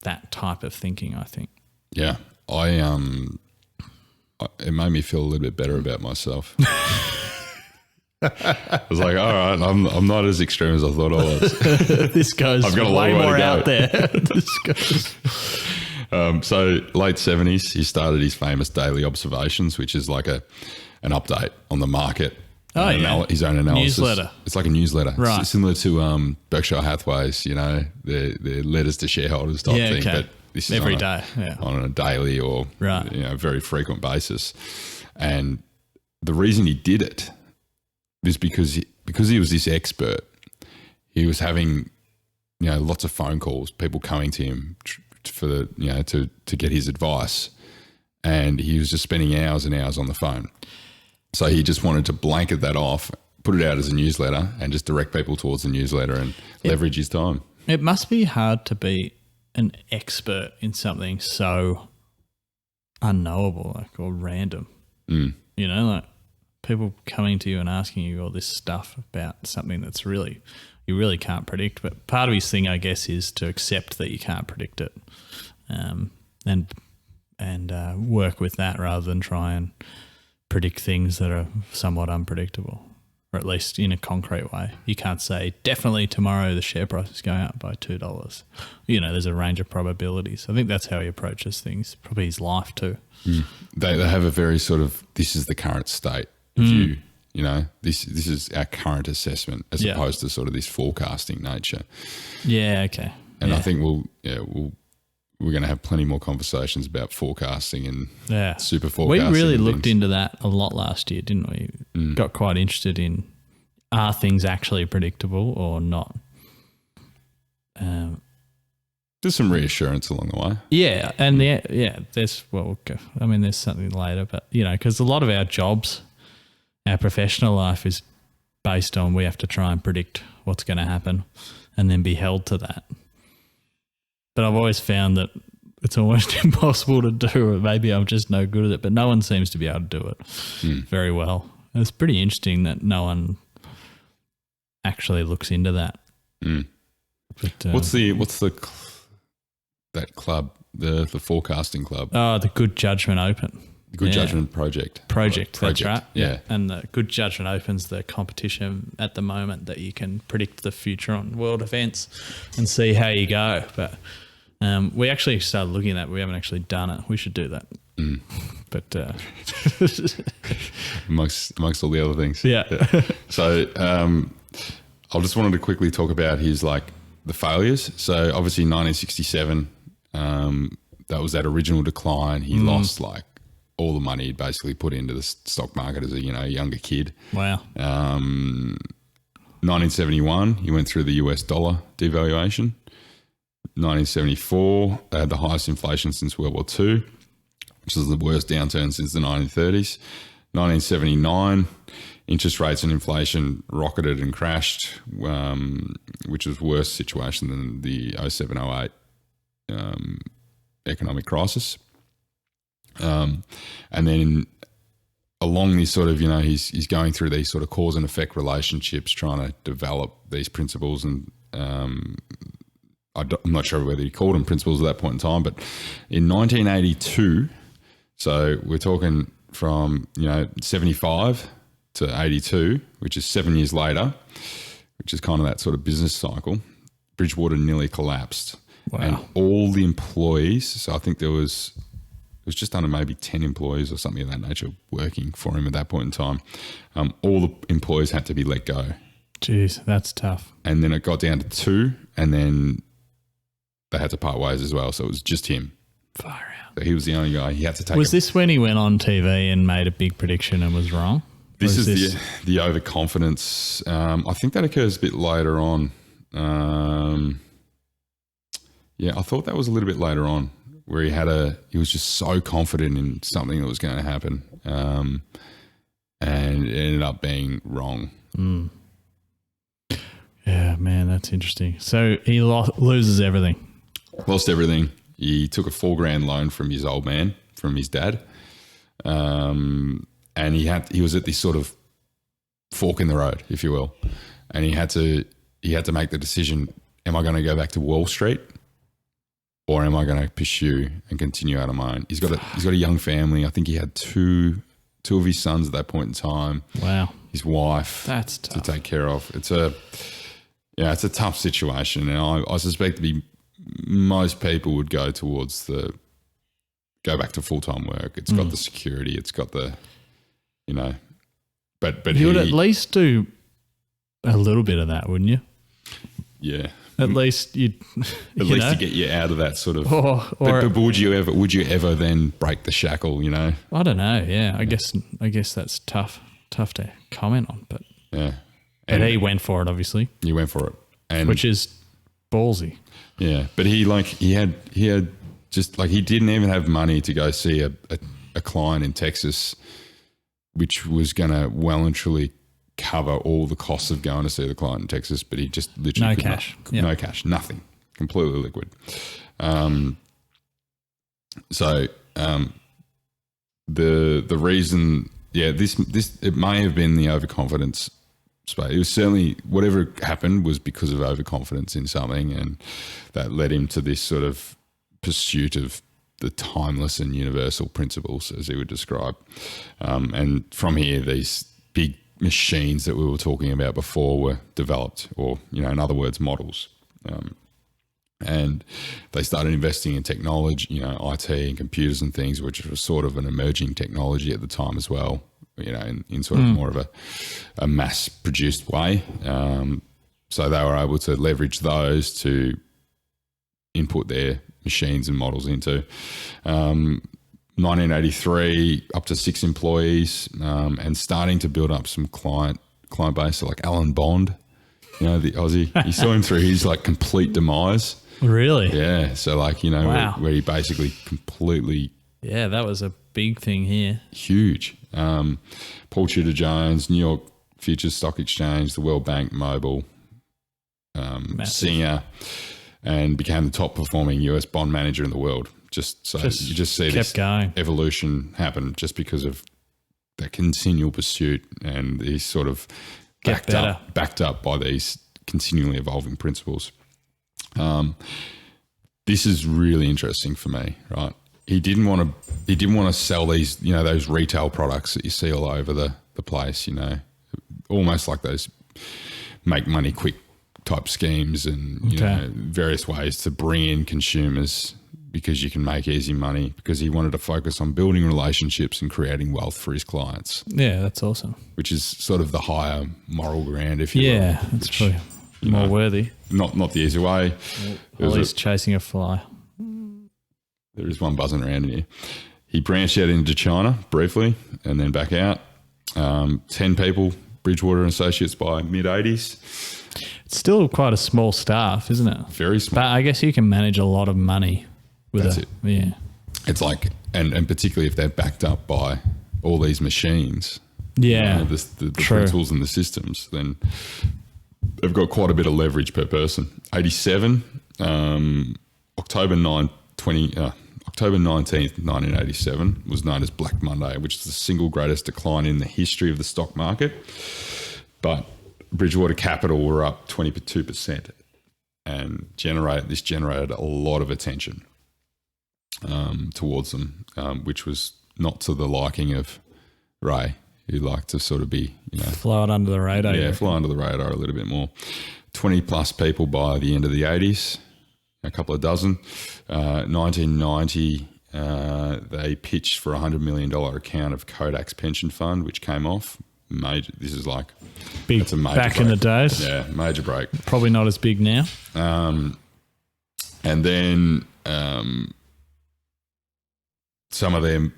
that type of thinking, I think. Yeah. It made me feel a little bit better about myself. I was like, all right, I'm not as extreme as I thought I was. This goes I've got a way long way more to go. out there. This goes. So late 70s, he started his famous daily observations, which is like an update on the market. His own analysis. Newsletter. It's like a newsletter. Right. It's similar to Berkshire Hathaway's, their letters to shareholders type thing. Okay. But this is every day. Yeah. on a daily or very frequent basis. And the reason he did it is because he was this expert. He was having lots of phone calls, people coming to him for to get his advice, and he was just spending hours and hours on the phone. So he just wanted to blanket that off, put it out as a newsletter, and just direct people towards the newsletter and leverage his time. It must be hard to be an expert in something so unknowable, or random. People coming to you and asking you all this stuff about something that's you really can't predict. But part of his thing, I guess, is to accept that you can't predict it, and and work with that rather than try and predict things that are somewhat unpredictable, or at least in a concrete way. You can't say definitely tomorrow the share price is going up by $2. There's a range of probabilities. I think that's how he approaches things, probably his life too. They have a very sort of, this is the current state view. This is our current assessment as opposed to sort of this forecasting nature. Yeah, okay. And I think we're going to have plenty more conversations about forecasting and super forecasting. We really looked into that a lot last year, didn't we? Got quite interested in, are things actually predictable or not? There's some reassurance along the way. Yeah, and there's something later, but because a lot of our jobs, our professional life is based on we have to try and predict what's going to happen and then be held to that. But I've always found that it's almost impossible to do. Maybe I'm just no good at it, but no one seems to be able to do it very well. And it's pretty interesting that no one actually looks into that. But, what's that club, the forecasting club? Oh, the Good Judgment Open. The Good Judgment Project. That's right. Yeah. And the Good Judgment Open's the competition at the moment that you can predict the future on world events and see how you go. But we actually started looking at that. We haven't actually done it. We should do that. But amongst all the other things. Yeah. So I just wanted to quickly talk about his the failures. So obviously 1967, that was that original decline. He lost all the money he'd basically put into the stock market as a younger kid. Wow. 1971, he went through the US dollar devaluation. 1974, they had the highest inflation since World War II, which is the worst downturn since the 1930s. 1979, interest rates and inflation rocketed and crashed, which was a worse situation than the 07-08 economic crisis. And then along this sort of, he's going through these sort of cause and effect relationships, trying to develop these principles. And I'm not sure whether he called them principles at that point in time, but in 1982, so we're talking from, 75 to 82, which is 7 years later, which is kind of that sort of business cycle, Bridgewater nearly collapsed. Wow. And all the employees, so I think it was just under maybe 10 employees or something of that nature working for him at that point in time. All the employees had to be let go. Jeez, that's tough. And then it got down to 2, and then they had to part ways as well. So it was just him. Far out. So he was the only guy. He had to take. Was this when he went on TV and made a big prediction and was wrong? This is the overconfidence. I think that occurs a bit later on. I thought that was a little bit later on, where he was just so confident in something that was going to happen, and it ended up being wrong. Yeah, man, that's interesting. So he loses everything. Lost everything. He took a $4,000 loan from his old man, from his dad, and he was at this sort of fork in the road, if you will, and he had to make the decision: am I going to go back to Wall Street, or am I going to pursue and continue out on my own? He's got a young family. I think he had two of his sons at that point in time. Wow. His wife. That's tough to take care of. It's a tough situation, and I suspect most people would go towards go back to full-time work. It's got the security. It's got the, but you would at least do a little bit of that, wouldn't you? Yeah. At least to get you out of that sort of. But would you ever then break the shackle? I don't know. Yeah, I guess that's tough to comment on. But yeah, but he went for it. Obviously, he went for it, which is ballsy. Yeah, but he had just he didn't even have money to go see a client in Texas, which was going to well and truly cover all the costs of going to see the client in Texas, but he just literally no cash, nothing, completely liquid. The reason, this it may have been the overconfidence space. It was certainly, whatever happened was because of overconfidence in something, and that led him to this sort of pursuit of timeless and universal principles, as he would describe. And from here, these big machines that we were talking about before were developed, or, in other words, models. And they started investing in technology, IT and computers and things, which was sort of an emerging technology at the time as well, in sort of more of a mass-produced way. So they were able to leverage those to input their machines and models into. 1983, up to 6 employees, and starting to build up some client base, so like Alan Bond, the Aussie. You saw him through his like complete demise. Really? Yeah. So like, Wow. where he basically completely... Yeah, that was a big thing here. Huge. Paul Tudor Jones, New York Futures Stock Exchange, the World Bank, Mobil, Singer, and became the top performing US bond manager in the world. You just see this going. evolution happen just because of that continual pursuit and these sort of backed up by these continually evolving principles. This is really interesting for me, right? He didn't want to sell these, those retail products that you see all over the place, almost like those make money quick type schemes and various ways to bring in consumers because you can make easy money, because he wanted to focus on building relationships and creating wealth for his clients. Yeah, that's awesome. Which is sort of the higher moral ground, if you will. Yeah, that's true. More worthy. Not the easy way. At least chasing a fly. There is one buzzing around in here. He branched out into China briefly and then back out. 10 people, Bridgewater Associates by mid-80s. It's still quite a small staff, isn't it? Very small. But I guess you can manage a lot of money with That's it. Yeah. It's like, and particularly if they're backed up by all these machines, Yeah. the principles and the systems, then they've got quite a bit of leverage per person. 87, October 19th, 1987 was known as Black Monday, which is the single greatest decline in the history of the stock market. But Bridgewater Capital were up 22% and generated a lot of attention towards them, which was not to the liking of Ray, who liked to sort of be, Flow it under the radar. yeah, fly under the radar a little bit more. 20 plus people by the end of the 80s, a couple of dozen. 1990, they pitched for $100 million account of Kodak's pension fund, which came off. Major. This is like Big that's a major back break. in the days. Yeah, major break. Probably not as big now. And then some of them,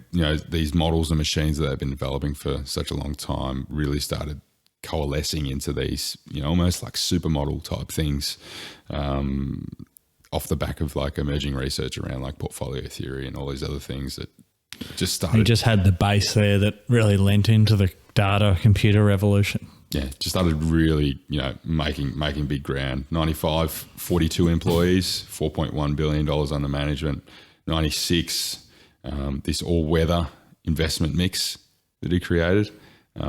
these models and machines that they've been developing for such a long time really started coalescing into these, almost like supermodel type things, off the back of like emerging research around like portfolio theory and all these other things that just started. You just had the base there that really lent into the data computer revolution. Yeah, just started really, making big ground. 95, 42 employees, $4.1 billion under management. 96, this all-weather investment mix that he created,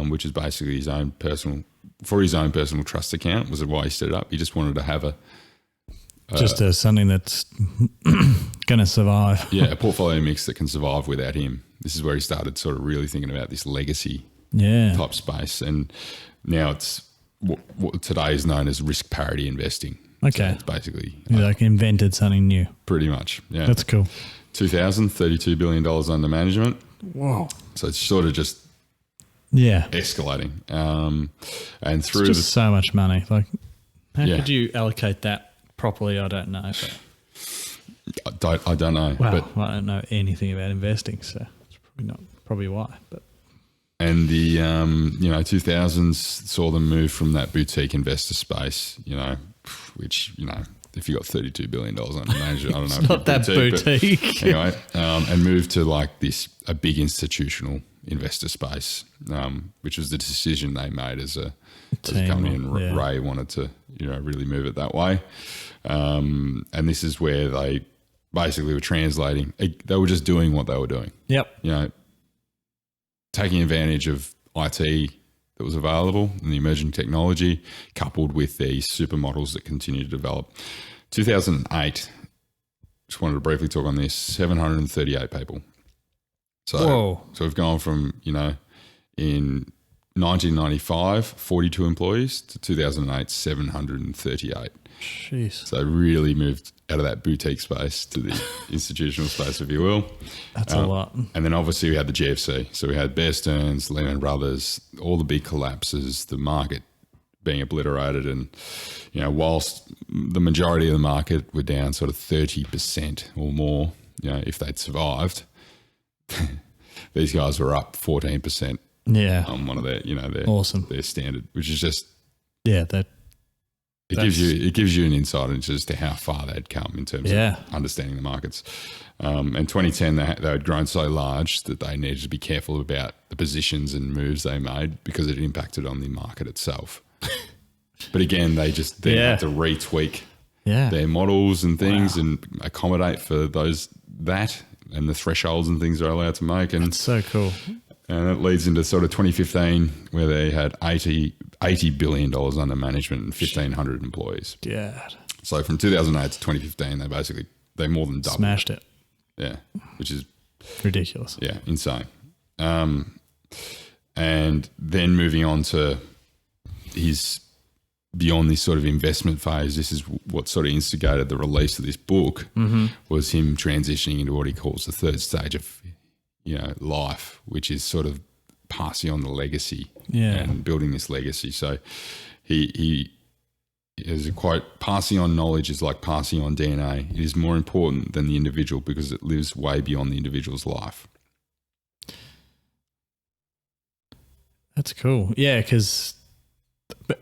which is basically his own personal trust account, was why he set it up. He just wanted to have something that's going to survive. Yeah, a portfolio mix that can survive without him. This is where he started sort of really thinking about this legacy type space. And now it's what today is known as risk parity investing. Okay. So it's basically... You invented something new. Pretty much, yeah. That's cool. 2000, $32 billion under management. Whoa. So it's sort of just escalating. And through it's just so much money. Like, how Yeah. could you allocate that properly? I don't know. But I don't know. well, But I don't know anything about investing, so it's probably why. But and the 2000s saw them move from that boutique investor space, which if you got $32 billion under management, I don't know. it's not that boutique. But anyway, and moved to like a big institutional investor space, which was the decision they made as a company, and Ray wanted to really move it that way. And this is where they basically were translating. They were just doing what they were doing. Yep. Taking advantage of IT that was available and the emerging technology, coupled with these supermodels that continue to develop. 2008 just wanted to briefly talk on this. 738 people. So, Whoa. So we've gone from, in 1995, 42 employees to 2008, 738. Jeez. So really moved out of that boutique space to the institutional space, if you will. That's a lot. And then obviously we had the GFC. So we had Bear Stearns, Lehman Brothers, all the big collapses, the market being obliterated. And, whilst the majority of the market were down sort of 30% or more, if they'd survived, these guys were up 14%. Yeah. On one of their, awesome. Their standard, which is just, that it gives you an insight into just how far they'd come in terms of understanding the markets. And 2010, they had grown so large that they needed to be careful about the positions and moves they made because it impacted on the market itself. But again, they just then had to retweak their models and things and accommodate for that and the thresholds and things they're allowed to make. And it's so cool. And it leads into sort of 2015 where they had $80 billion under management and 1,500 employees. Yeah. So from 2008 to 2015, they more than doubled. Smashed it. Yeah, which is ridiculous. Yeah, insane. And then moving on to his beyond this sort of investment phase, this is what sort of instigated the release of this book, was him transitioning into what he calls the third stage of life, which is sort of passing on the legacy and building this legacy. So he has a quote, passing on knowledge is like passing on DNA. It is more important than the individual because it lives way beyond the individual's life. That's cool. Yeah, because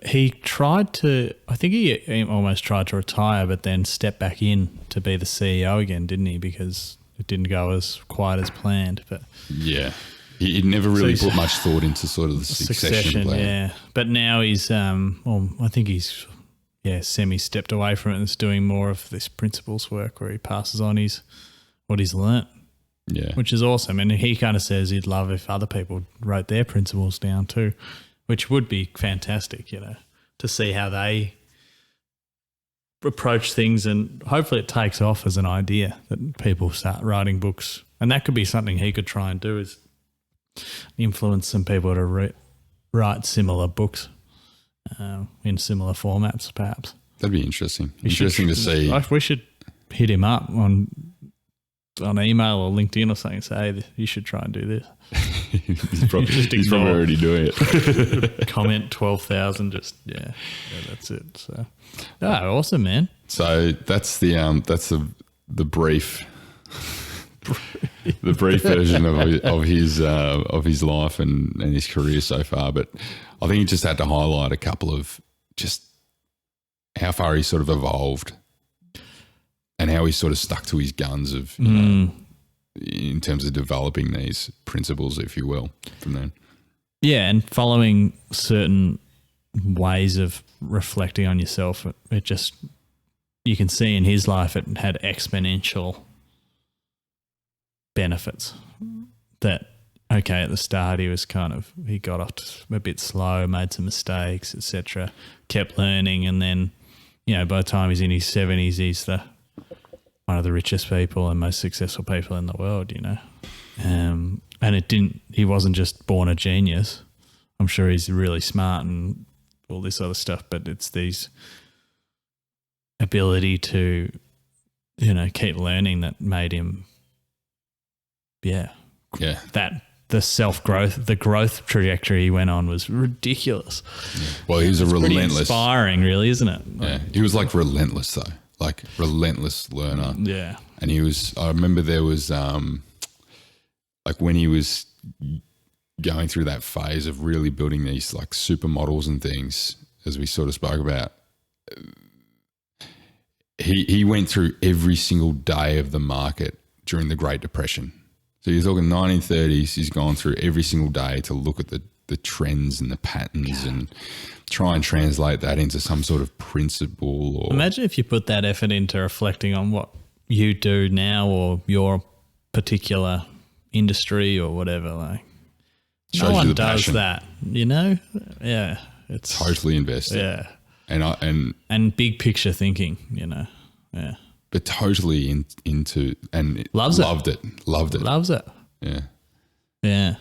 he tried to, I think he almost tried to retire, but then stepped back in to be the CEO again, didn't he? Because it didn't go as quite as planned. But yeah, he never really put much thought into sort of the succession plan. Yeah, but now he's, I think he's, semi-stepped away from it and is doing more of this principles work where he passes on what he's learnt. Yeah, which is awesome. And he kind of says he'd love if other people wrote their principles down too, which would be fantastic, to see how they approach things, and hopefully it takes off as an idea that people start writing books. And that could be something he could try and do, is influence some people to write similar books in similar formats, perhaps. That'd be interesting. Interesting to see. We should hit him up on email or LinkedIn or something and say, hey, you should try and do this. he's probably already doing it. Comment 12,000, that's it. So, awesome, man. So that's the brief the brief version of his life and his career so far. But I think he just had to highlight a couple of just how far he sort of evolved and how he sort of stuck to his guns of, in terms of developing these principles, if you will, from then. Yeah, and following certain ways of reflecting on yourself, it just, you can see in his life it had exponential benefits. That, okay, at the start he got off a bit slow, made some mistakes, etc., kept learning, and then, by the time he's in his 70s, he's one of the richest people and most successful people in the world, and he wasn't just born a genius. I'm sure he's really smart and all this other stuff, but it's these ability to, keep learning that made him, that the growth trajectory he went on was ridiculous. Yeah. Well, he was a relentless, inspiring, really, isn't it? Yeah, he was like relentless though. Like relentless learner. Yeah. And I remember there was, like when he was going through that phase of really building these like supermodels and things, as we sort of spoke about, he went through every single day of the market during the Great Depression. So you're talking 1930s, he's gone through every single day to look at the trends and the patterns and try and translate that into some sort of principle. Or imagine if you put that effort into reflecting on what you do now or your particular industry or whatever. Like, no one does that, Yeah, it's totally invested. Yeah, and big big picture thinking. Yeah, but totally into and Loves it. loved it. Loves it. Yeah. Yeah.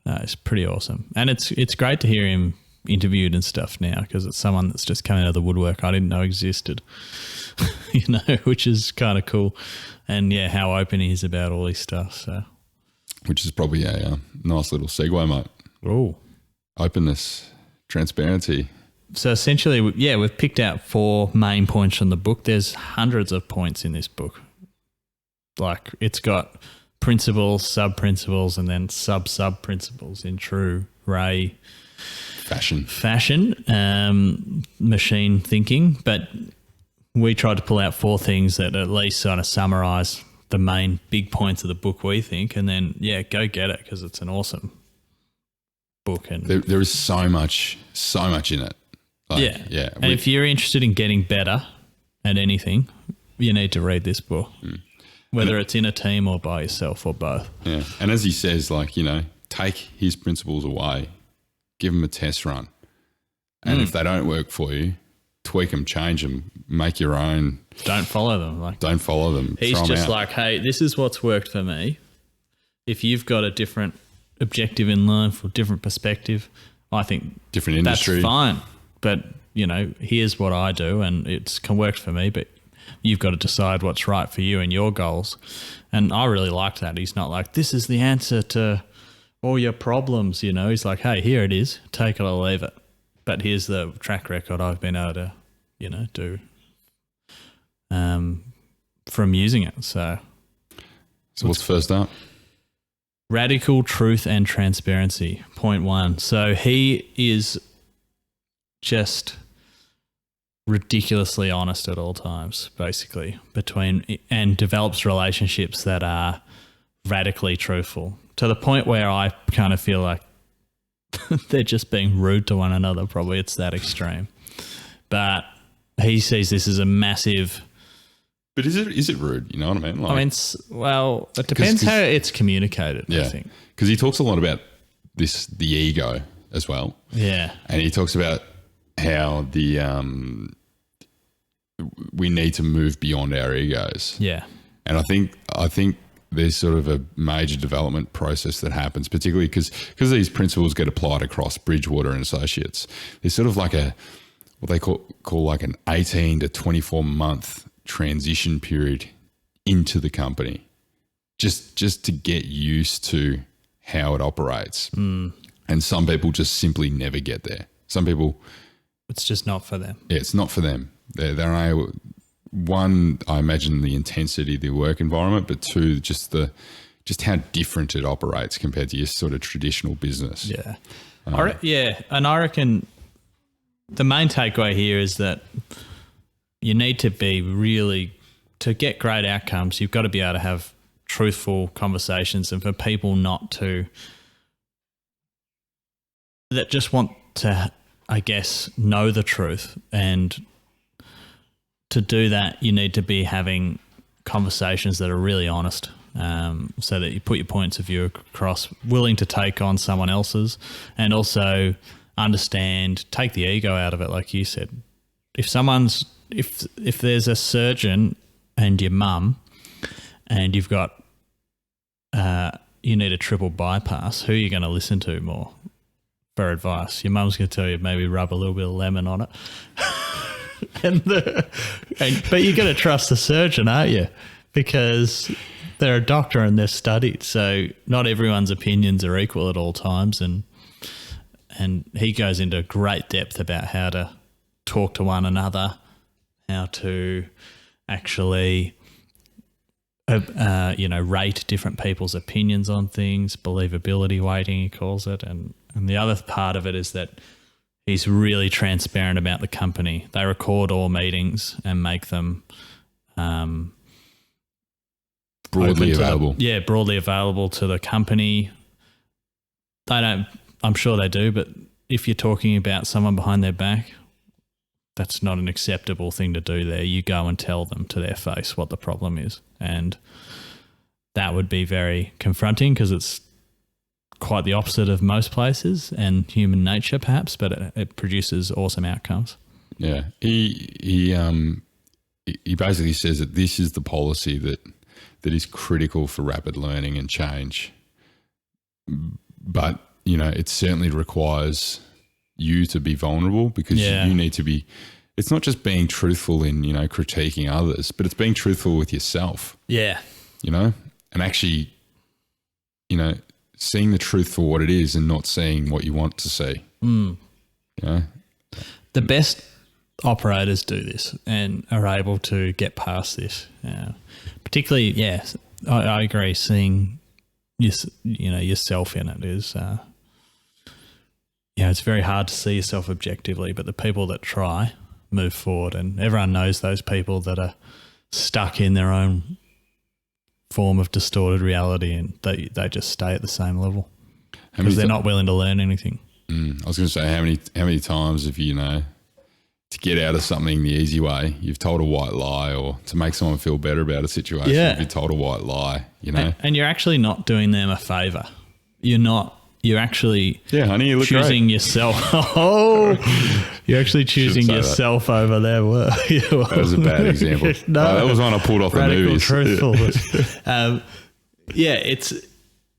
No, it's pretty awesome. And it's great to hear him interviewed and stuff now, because it's someone that's just coming out of the woodwork I didn't know existed, which is kind of cool. And yeah, how open he is about all this stuff. So, which is probably a nice little segue, mate. Oh, Openness, transparency. so essentially, we've picked out 4 main points from the book. There's hundreds of points in this book. Like, it's got principles, sub-principles, and then sub-principles in true Ray fashion, machine thinking. But we tried to pull out 4 things that at least sort of summarize the main big points of the book, we think, and then, go get it, because it's an awesome book. And there is so much in it. Like, and if you're interested in getting better at anything, you need to read this book, whether it's in a team or by yourself or both. Yeah, and as he says, like, take his principles away, give them a test run, and if they don't work for you, tweak them, change them, make your own. Don't follow them. Don't follow them. He's Throw 'em just out. like, hey, this is what's worked for me. If you've got a different objective in life or different perspective, I think different industry. That's fine. But, here's what I do, and it's worked for me, but you've got to decide what's right for you and your goals. And I really liked that. He's not like, this is the answer to all your problems, He's like, hey, here it is. Take it or leave it. But here's the track record I've been able to, do from using it. So what's first up? Radical truth and transparency, point 1. So he is just ridiculously honest at all times, basically, and develops relationships that are radically truthful, to the point where I kind of feel like they're just being rude to one another. Probably it's that extreme. But he sees this as a massive... But is it rude? You know what I mean? Like, it depends how it's communicated, I think. Because he talks a lot about the ego as well. Yeah. And he talks about how we need to move beyond our egos. Yeah. And I think there's sort of a major development process that happens, particularly because these principles get applied across Bridgewater and Associates. There's sort of like what they call like an 18 to 24 month transition period into the company, just to get used to how it operates. And some people just simply never get there. Some people, it's just not for them. Yeah, it's not for them. They're one, I imagine the intensity of the work environment, but 2, just how different it operates compared to your sort of traditional business. Yeah. And I reckon the main takeaway here is that you need to be to get great outcomes, you've got to be able to have truthful conversations, and for people that just want to, I guess, know the truth. And to do that, you need to be having conversations that are really honest, so that you put your points of view across, willing to take on someone else's, and also take the ego out of it, like you said. If there's a surgeon and your mum, and you've got you need a triple bypass, who are you going to listen to more for advice? Your mum's going to tell you maybe rub a little bit of lemon on it. But you're going to trust the surgeon, aren't you? Because they're a doctor and they're studied. So not everyone's opinions are equal at all times. And he goes into great depth about how to talk to one another, how to actually rate different people's opinions on things, believability weighting, he calls it. And the other part of it is that he's really transparent about the company. They record all meetings and make them broadly available. Broadly available to the company. They don't, I'm sure they do, but if you're talking about someone behind their back, that's not an acceptable thing to do there. You go and tell them to their face what the problem is. And that would be very confronting, because it's quite the opposite of most places and human nature perhaps, but it produces awesome outcomes. Yeah. He he basically says that this is the policy that is critical for rapid learning and change. But, it certainly requires you to be vulnerable, because you need to be, it's not just being truthful in, critiquing others, but it's being truthful with yourself. Yeah. And actually, seeing the truth for what it is and not seeing what you want to see. The best operators do this and are able to get past this. Particularly, I agree. Seeing yourself in it is, it's very hard to see yourself objectively. But the people that try move forward, and everyone knows those people that are stuck in their own form of distorted reality, and they just stay at the same level because they're not willing to learn anything. I was going to say, how many times have you, to get out of something the easy way, you've told a white lie, or to make someone feel better about a situation, you've told a white lie, And you're actually not doing them a favour. You're actually honey, you look choosing great. yourself. You're actually choosing yourself over their work. That was a bad example. No, that was one I pulled off the movies. Truthfulness. It's,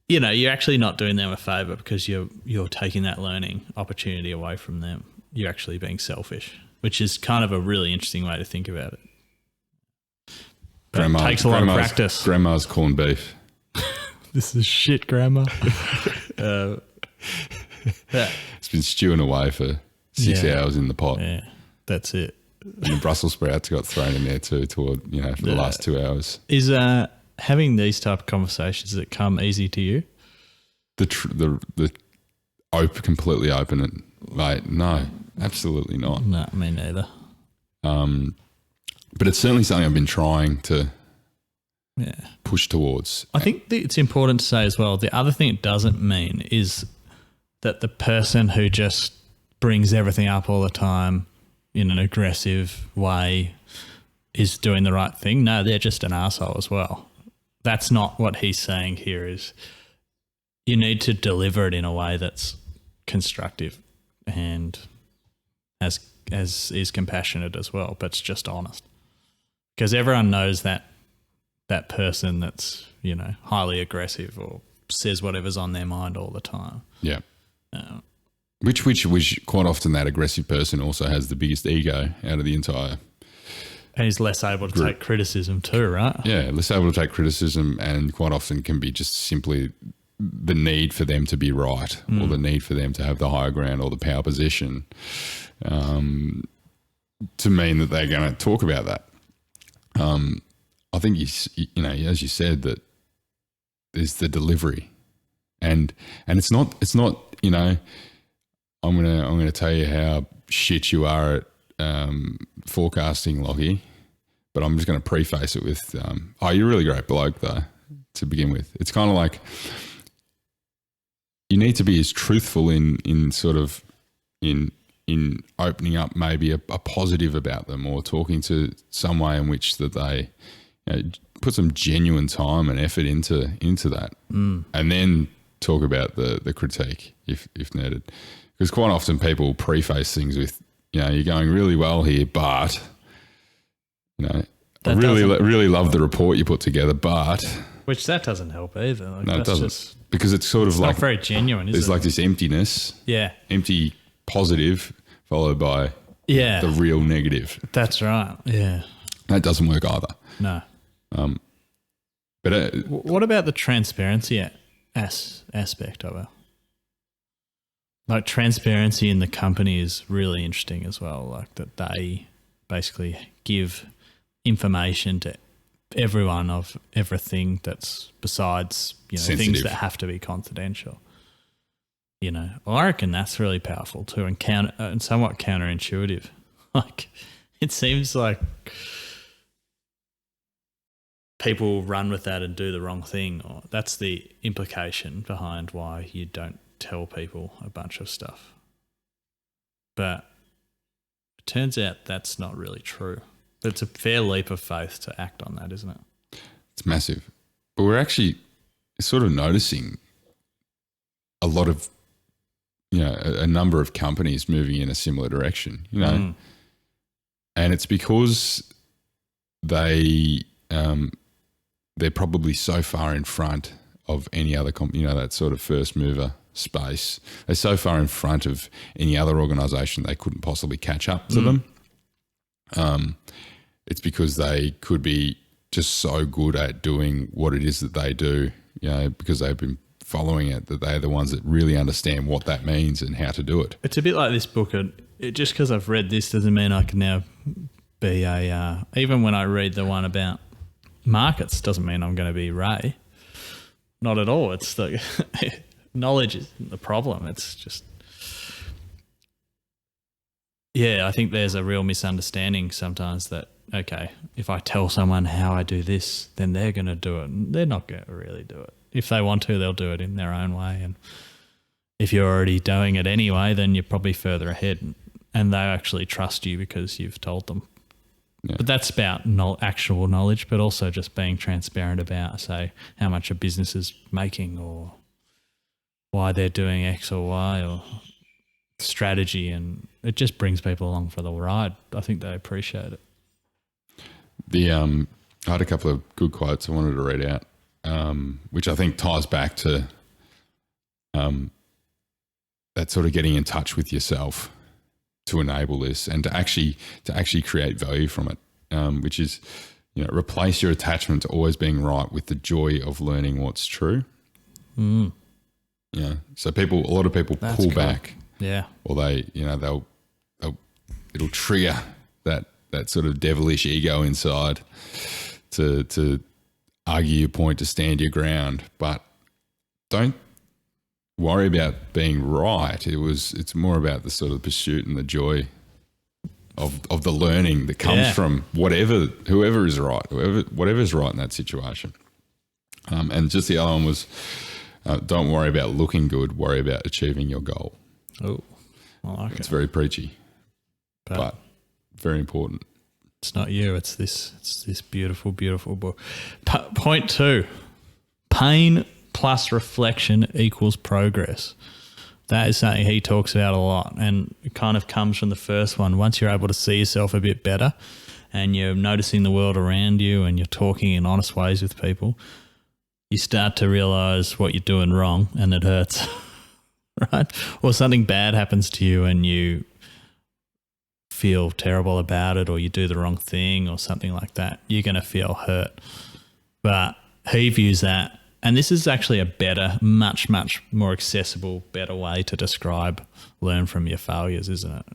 you're actually not doing them a favour because you're taking that learning opportunity away from them. You're actually being selfish, which is kind of a really interesting way to think about it. But it takes a lot of practice. Grandma's corned beef. This is shit, Grandma. It's been stewing away for 6 hours in the pot. Yeah, that's it. And the Brussels sprouts got thrown in there too for the last 2 hours. Is having these type of conversations, does it come easy to you? The completely open it, mate. No, absolutely not. No, me neither. But it's certainly something I've been trying to push towards. I think that it's important to say as well, the other thing it doesn't mean is that the person who just brings everything up all the time in an aggressive way is doing the right thing. No, they're just an asshole as well. That's not what he's saying here. Is you need to deliver it in a way that's constructive and as is compassionate as well, but it's just honest. Because everyone knows that person that's, highly aggressive or says whatever's on their mind all the time. Yeah. Which quite often that aggressive person also has the biggest ego out of the entire. And he's less able to take criticism too, right? Yeah, less able to take criticism, and quite often can be just simply the need for them to be right, or the need for them to have the higher ground or the power position, to mean that they're going to talk about that. I think as you said, that there's the delivery, and it's not I'm gonna tell you how shit you are at forecasting, Lockie, but I'm just going to preface it with you're a really great bloke though to begin with. It's kind of like you need to be as truthful in opening up maybe a positive about them, or talking to some way in which that they put some genuine time and effort into that, and then talk about the critique if needed. Because quite often people preface things with, you're going really well here, but I really love the report you put together, but which that doesn't help either. No, it doesn't, because it's sort of like not very genuine. There's like this emptiness, empty positive followed by the real negative. That's right. Yeah, that doesn't work either. No. But what about the transparency aspect of it? Like transparency in the company is really interesting as well. Like that they basically give information to everyone of everything that's besides things that have to be confidential. Well, I reckon that's really powerful too, and somewhat counterintuitive. Like it seems like people run with that and do the wrong thing, or that's the implication behind why you don't tell people a bunch of stuff. But it turns out that's not really true. It's a fair leap of faith to act on that, isn't it? It's massive. But we're actually sort of noticing a lot of, a number of companies moving in a similar direction, And it's because they're probably so far in front of any other that sort of first mover space. They're so far in front of any other organisation they couldn't possibly catch up to them. It's because they could be just so good at doing what it is that they do, because they've been following it, that they're the ones that really understand what that means and how to do it. It's a bit like this book. Just because I've read this doesn't mean I can now be even when I read the one about markets doesn't mean I'm going to be Ray. Not at all. It's the knowledge isn't the problem. It's just, I think there's a real misunderstanding sometimes that, okay, if I tell someone how I do this, then they're going to do it. And they're not going to really do it. If they want to, they'll do it in their own way. And if you're already doing it anyway, then you're probably further ahead and they actually trust you because you've told them. Yeah. But that's about actual knowledge, but also just being transparent about, say, how much a business is making or why they're doing X or Y or strategy, and it just brings people along for the ride. I think they appreciate it. I had a couple of good quotes I wanted to read out, which I think ties back to that sort of getting in touch with yourself to enable this and to actually create value from it, which is, replace your attachment to always being right with the joy of learning what's true. So a lot of people pull back. Yeah. Or it'll trigger that sort of devilish ego inside to argue your point, to stand your ground, but don't worry about being right. It's more about the sort of pursuit and the joy of the learning that comes from whoever is right, whatever's right in that situation. And just the other one was, don't worry about looking good, worry about achieving your goal. Oh, I like it. It's very preachy, but very important. It's not you. It's this beautiful, beautiful book. Point 2, pain plus reflection equals progress. That is something he talks about a lot, and it kind of comes from the first one. Once you're able to see yourself a bit better and you're noticing the world around you and you're talking in honest ways with people, you start to realise what you're doing wrong and it hurts, right? Or something bad happens to you and you feel terrible about it, or you do the wrong thing or something like that. You're going to feel hurt. But he views that, and this is actually a better, much, much more accessible, better way to describe learn from your failures, isn't it?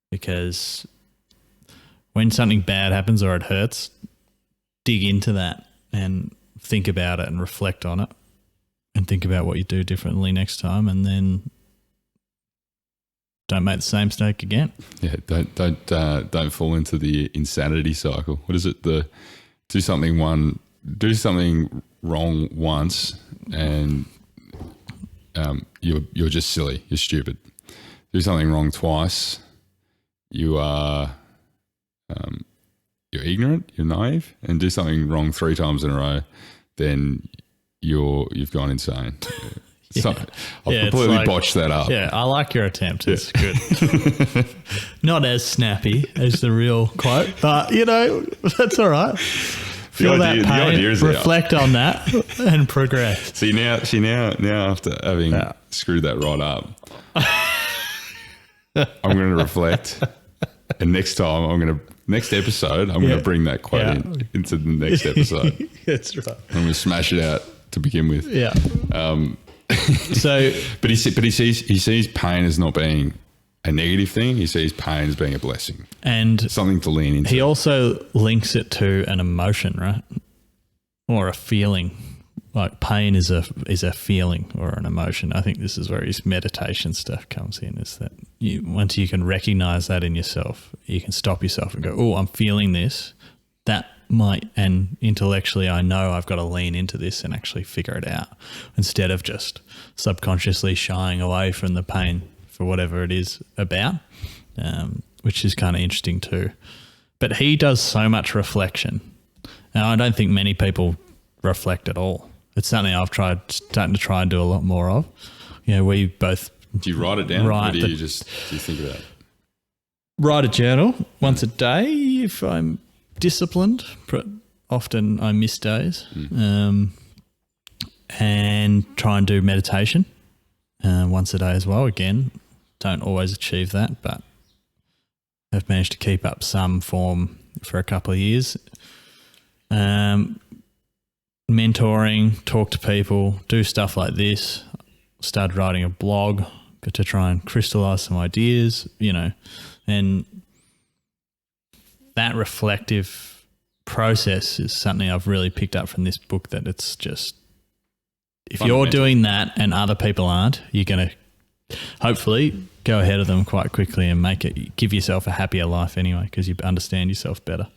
Because when something bad happens or it hurts, dig into that and think about it and reflect on it and think about what you do differently next time, and then don't make the same mistake again. Yeah, don't fall into the insanity cycle. What is it? Do something wrong once, and you're just silly. You're stupid. Do something wrong twice, you are you're ignorant. You're naive. And do something wrong 3 times in a row, then you've gone insane. So, I've completely botched that up. Yeah, I like your attempt. It's good. Not as snappy as the real quote, but, that's all right. Feel that pain, reflect on that, and progress. See, now after having screwed that right up, I'm going to reflect, and next episode, I'm going to bring that quote into the next episode. That's right. I'm going to smash it out to begin with. Yeah. But he sees pain as not being a negative thing. He sees pain as being a blessing and something to lean into. He also links it to an emotion, right, or a feeling. Like pain is a feeling or an emotion. I think this is where his meditation stuff comes in. Is that once you can recognize that in yourself, you can stop yourself and go, "Oh, I'm feeling this." That might, and intellectually I know I've got to lean into this and actually figure it out, instead of just subconsciously shying away from the pain for whatever it is about, which is kind of interesting too. But he does so much reflection. Now, I don't think many people reflect at all. It's something I've starting to try and do a lot more of. We both... Do you write it down, or do you think about it? Write a journal once a day if I'm disciplined. Often I miss days, and try and do meditation once a day as well. Again, don't always achieve that, but I've managed to keep up some form for a couple of years. Mentoring, talk to people, do stuff like this. Started writing a blog to try and crystallize some ideas, and that reflective process is something I've really picked up from this book, that it's just, if you're doing that and other people aren't, you're going to hopefully go ahead of them quite quickly and give yourself a happier life anyway, because you understand yourself better.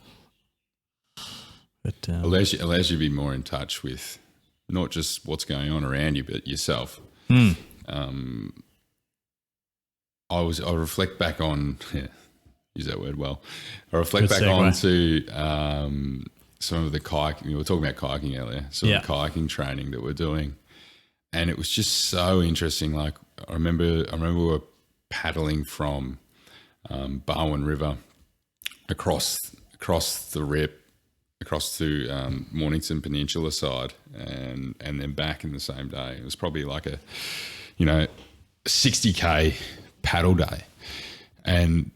But allows you to be more in touch with not just what's going on around you, but yourself. I reflect back on, use that word well. I reflect back on to some of the kayaking. We were talking about kayaking earlier, some of the kayaking training that we're doing, and it was just so interesting. Like I remember we were paddling from Barwon River across the Rip, across to Mornington Peninsula side, and then back in the same day. It was probably like a 60k paddle day, and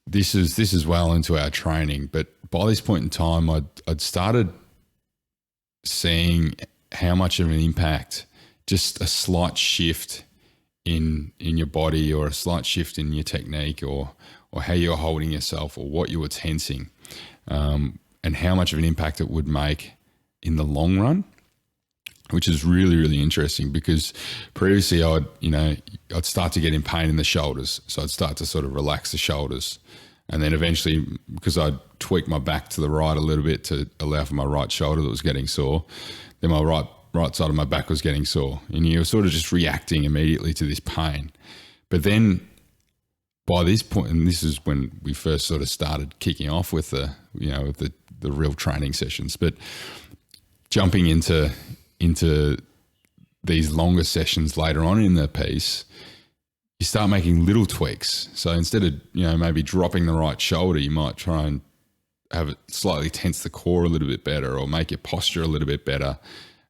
this is well into our training. But by this point in time, I'd started seeing how much of an impact just a slight shift in your body, or a slight shift in your technique, or how you're holding yourself, or what you were tensing, and how much of an impact it would make in the long run, which is really, really interesting. Because previously I'd start to get in pain in the shoulders. So I'd start to sort of relax the shoulders. And then eventually, because I'd tweak my back to the right a little bit to allow for my right shoulder that was getting sore, then my right side of my back was getting sore. And you're sort of just reacting immediately to this pain. But then by this point, and this is when we first sort of started kicking off with the real training sessions, but jumping into these longer sessions later on in the piece, you start making little tweaks. So instead of, maybe dropping the right shoulder, you might try and have it slightly tense the core a little bit better, or make your posture a little bit better.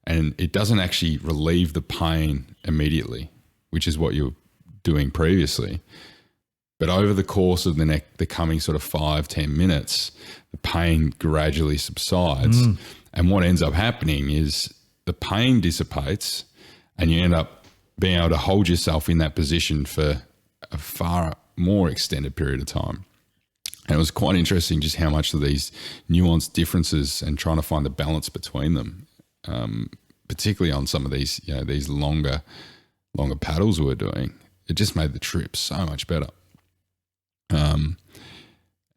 And it doesn't actually relieve the pain immediately, which is what you're doing previously. But over the course of the coming sort of 5-10 minutes, the pain gradually subsides. And what ends up happening is the pain dissipates, and you end up being able to hold yourself in that position for a far more extended period of time. And it was quite interesting just how much of these nuanced differences, and trying to find the balance between them, particularly on some of these, these longer paddles we were doing. It just made the trip so much better.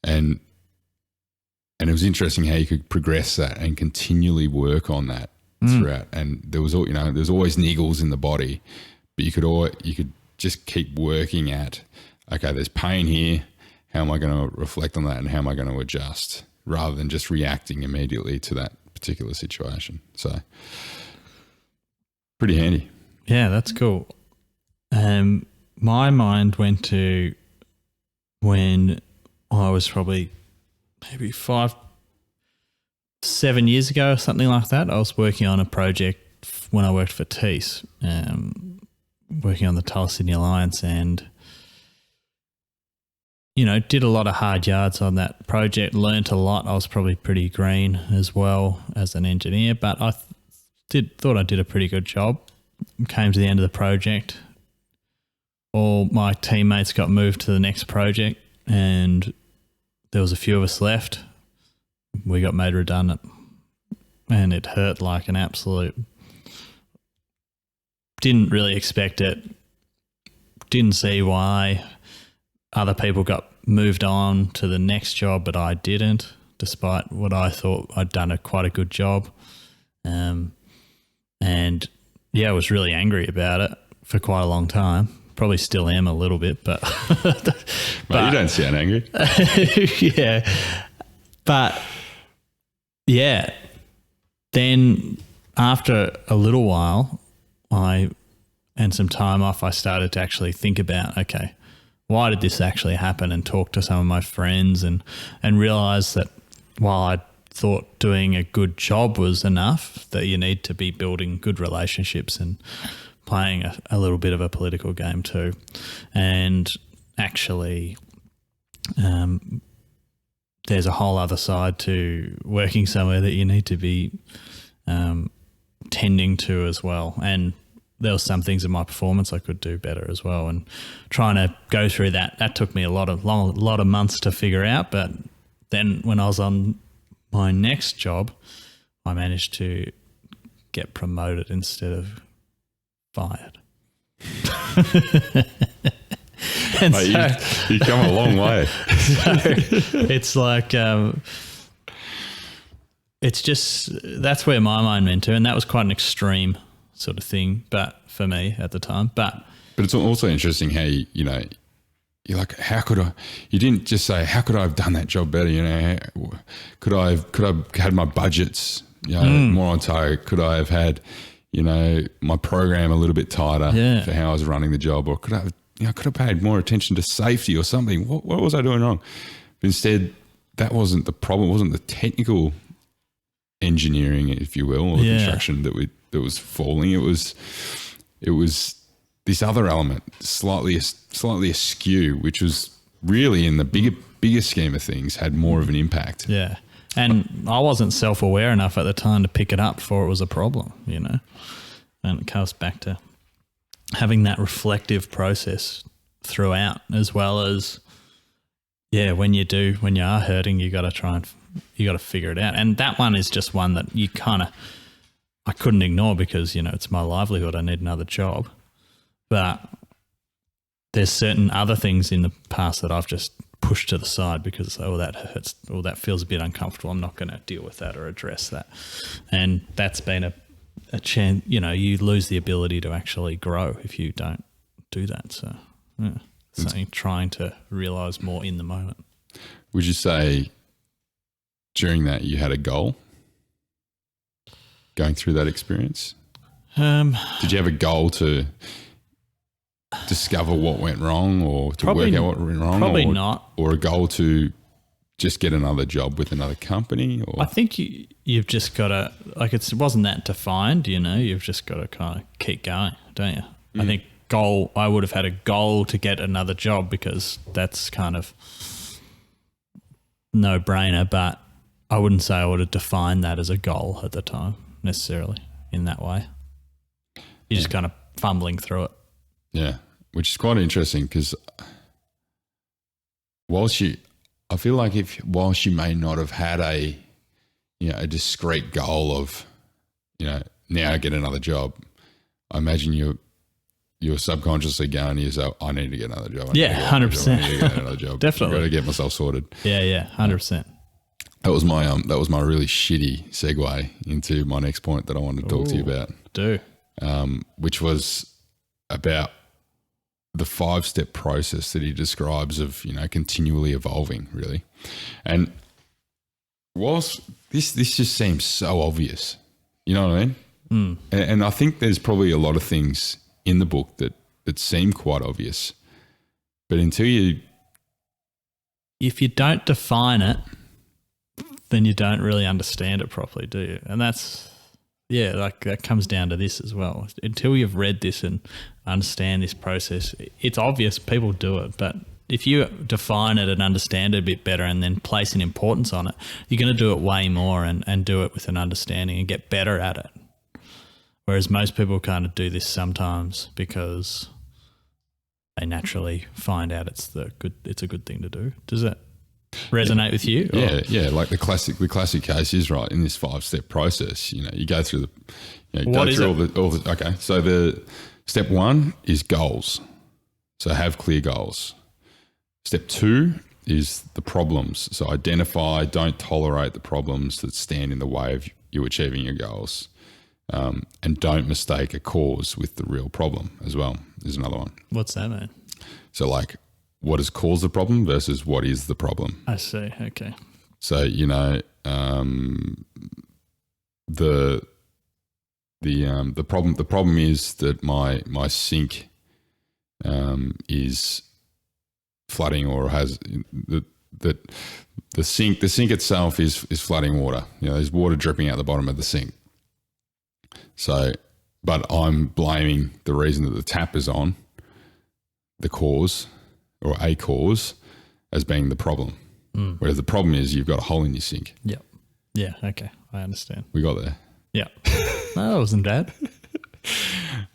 And it was interesting how you could progress that and continually work on that throughout. And there was there's always niggles in the body, but you could just keep working at, okay, there's pain here. How am I going to reflect on that, and how am I going to adjust, rather than just reacting immediately to that particular situation? So pretty handy. Yeah, that's cool. My mind went to when I was probably maybe 5-7 years ago or something like that. I was working on a project when I worked for Tees, working on the Tulla Sydney Alliance, and did a lot of hard yards on that project, learnt a lot. I was probably pretty green as well as an engineer, but I thought I did a pretty good job. Came to the end of the project. All my teammates got moved to the next project, and there was a few of us left. We got made redundant, and it hurt like an absolute. Didn't really expect it. Didn't see why. Other people got moved on to the next job, but I didn't, despite what I thought I'd done quite a good job. And I was really angry about it for quite a long time. Probably still am a little bit, but Mate, you don't sound angry. Yeah. But yeah, then after a little while, and some time off, I started to actually think about, okay, why did this actually happen, and talk to some of my friends and realize that while I thought doing a good job was enough, that you need to be building good relationships and playing a little bit of a political game too. And actually, there's a whole other side to working somewhere that you need to be tending to as well. And there were some things in my performance I could do better as well. And trying to go through that took me a lot of months to figure out. But then when I was on my next job, I managed to get promoted instead of fired. And Mate, you come a long way. So it's like, it's just, that's where my mind went to. And that was quite an extreme sort of thing, but for me at the time. But it's also interesting how you're like, how could I? You didn't just say, how could I have done that job better? Could I have had my budgets, more on target? Could I have had, my program a little bit tighter for how I was running the job, or could I have paid more attention to safety or something? What was I doing wrong? But instead, that wasn't the problem. It wasn't the technical engineering, if you will, or the construction that was falling. It was this other element, slightly askew, which was really in the bigger scheme of things had more of an impact. Yeah. And I wasn't self-aware enough at the time to pick it up before it was a problem, And it comes back to having that reflective process throughout, as well as, when you are hurting, you got to figure it out. And that one is just one that I couldn't ignore because, it's my livelihood. I need another job. But there's certain other things in the past that I've just pushed to the side because, that hurts, or that feels a bit uncomfortable. I'm not going to deal with that or address that. And that's been a chance, you lose the ability to actually grow if you don't do that. So, something trying to realise more in the moment. Would you say during that you had a goal going through that experience? Did you have a goal to discover what went wrong, or to work out what went wrong? Probably not. Or a goal to just get another job with another company? Or I think you've just got to, it wasn't that defined, you've just got to kind of keep going, don't you? I think I would have had a goal to get another job because that's kind of no brainer, but I wouldn't say I would have defined that as a goal at the time necessarily in that way. You're just kind of fumbling through it. Yeah, which is quite interesting because whilst you may not have had a discrete goal of, now get another job, I imagine you're subconsciously going to yourself, I need to get another job. 100%. I need to get another job. Definitely. I've got to get myself sorted. Yeah, 100%. That was my really shitty segue into my next point that I wanted to talk to you about. Which was about the 5-step process that he describes of, continually evolving, really. And whilst this just seems so obvious, you know what I mean? And I think there's probably a lot of things in the book that seem quite obvious, but if you don't define it, then you don't really understand it properly, do you? And that's, that comes down to this as well. Until you've read this and understand this process, it's obvious people do it, but if you define it and understand it a bit better and then place an importance on it, you're going to do it way more and do it with an understanding and get better at it. Whereas most people kind of do this sometimes because they naturally find out it's a good thing to do. Does that resonate with you? Yeah. Like the classic case is right in this 5-step process. You go through okay. So the step 1 is goals. So have clear goals. Step 2 is the problems. So identify, don't tolerate the problems that stand in the way of you achieving your goals. And don't mistake a cause with the real problem as well is another one. What's that mean? So what has caused the problem versus what is the problem. I see. Okay. So, the problem is that my sink is flooding, or has that the sink itself is flooding water. There's water dripping out the bottom of the sink. So, but I'm blaming the reason that the tap is on, the cause or a cause, as being the problem. Whereas the problem is you've got a hole in your sink. Yep. Yeah. Okay. I understand. We got there. Yeah. No, that wasn't bad.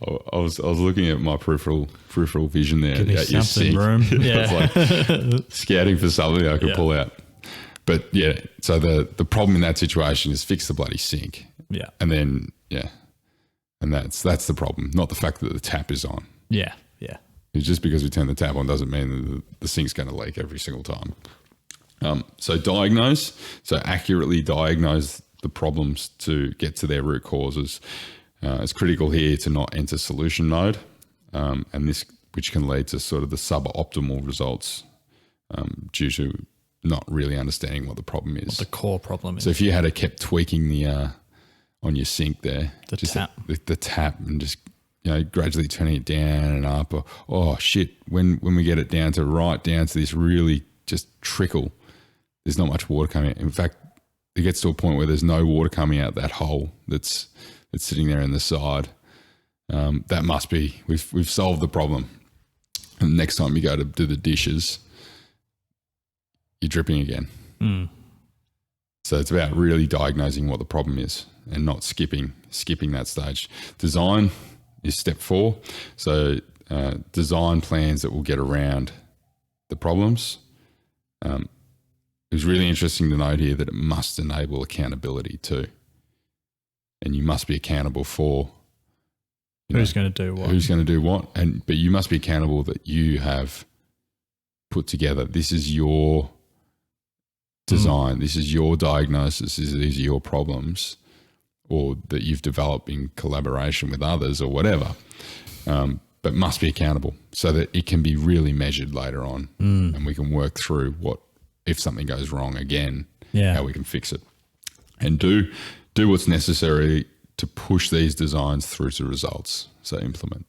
I was looking at my peripheral vision there. Give me at your something, sink. room. Yeah. I was like scouting for something I could pull out. But yeah, so the problem in that situation is fix the bloody sink. Yeah. And then and that's the problem, not the fact that the tap is on. Yeah. Yeah. It's just because we turn the tap on doesn't mean that the sink's going to leak every single time. So accurately diagnose the problems to get to their root causes. It's critical here to not enter solution mode, and this, which can lead to sort of the suboptimal results due to not really understanding what the problem is. What the core problem is. So if you had kept tweaking the on your sink there, the tap, and just gradually turning it down and up, or when we get it down to this really just trickle, there's not much water coming out. In fact, it gets to a point where there's no water coming out that hole that's sitting there in the side. That must be, we've solved the problem. And the next time you go to do the dishes, you're dripping again. So it's about really diagnosing what the problem is and not skipping that stage. Design is step 4. So design plans that will get around the problems. It was really interesting to note here that it must enable accountability too. And you must be accountable for who's going to do what. Who's going to do what. But you must be accountable that you have put together, this is your design, this is your diagnosis, these are your problems, or that you've developed in collaboration with others or whatever. But must be accountable so that it can be really measured later on, and we can work through if something goes wrong again, how we can fix it, and do what's necessary to push these designs through to results. So implement.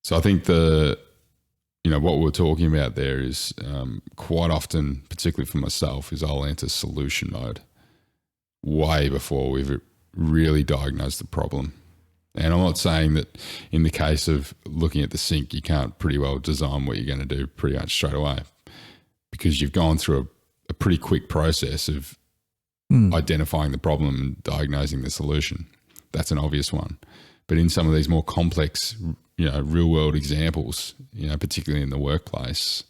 So I think what we're talking about there is quite often, particularly for myself, is I'll enter solution mode way before we've really diagnosed the problem. And I'm not saying that in the case of looking at the sink, you can't pretty well design what you're going to do pretty much straight away, because you've gone through a pretty quick process of identifying the problem and diagnosing the solution. That's an obvious one. But in some of these more complex, real world examples, particularly in the workplace.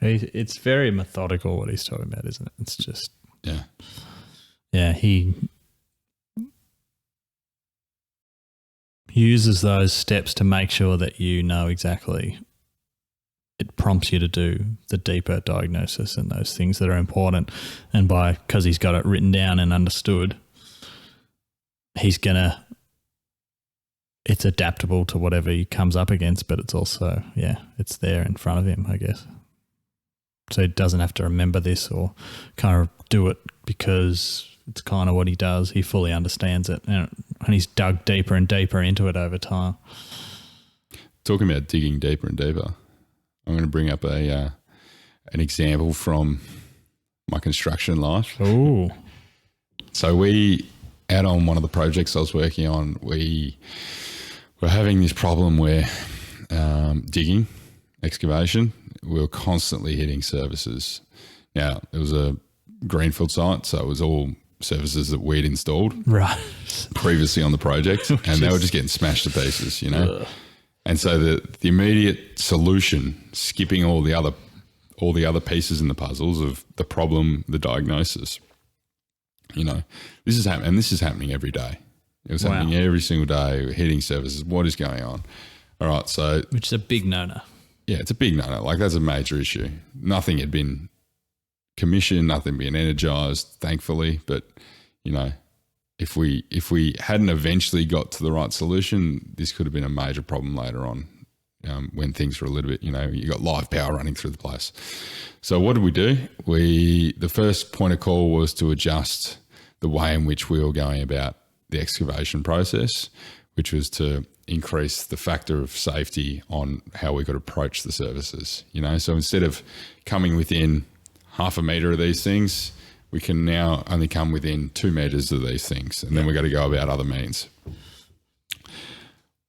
It's very methodical what he's talking about, isn't it? It's just, he uses those steps to make sure that exactly, it prompts you to do the deeper diagnosis and those things that are important. And because he's got it written down and understood, it's adaptable to whatever he comes up against, but it's also, it's there in front of him, I guess. So he doesn't have to remember this or kind of do it because it's kind of what he does. He fully understands it, and he's dug deeper and deeper into it over time. Talking about digging deeper and deeper, I'm going to bring up an example from my construction life. Oh. So out on one of the projects I was working on, we were having this problem where digging, excavation, we were constantly hitting services. Now, it was a greenfield site, so it was all services that we'd installed previously on the project, and they were just getting smashed to pieces, And so the immediate solution, skipping all the other pieces in the puzzles of the problem, the diagnosis, this is happening, and this is happening every day. It was happening every single day. Hitting services. What is going on? All right, so which is a big no-no. Yeah, it's a big no-no. Like, that's a major issue. Nothing had been commissioned, nothing being energized, thankfully. But if we hadn't eventually got to the right solution, this could have been a major problem later on, when things were a little bit, you got live power running through the place. So what did we do? The first point of call was to adjust the way in which we were going about the excavation process. which was to increase the factor of safety on how we could approach the services. So instead of coming within half a metre of these things, we can now only come within 2 metres of these things, and then we've got to go about other means.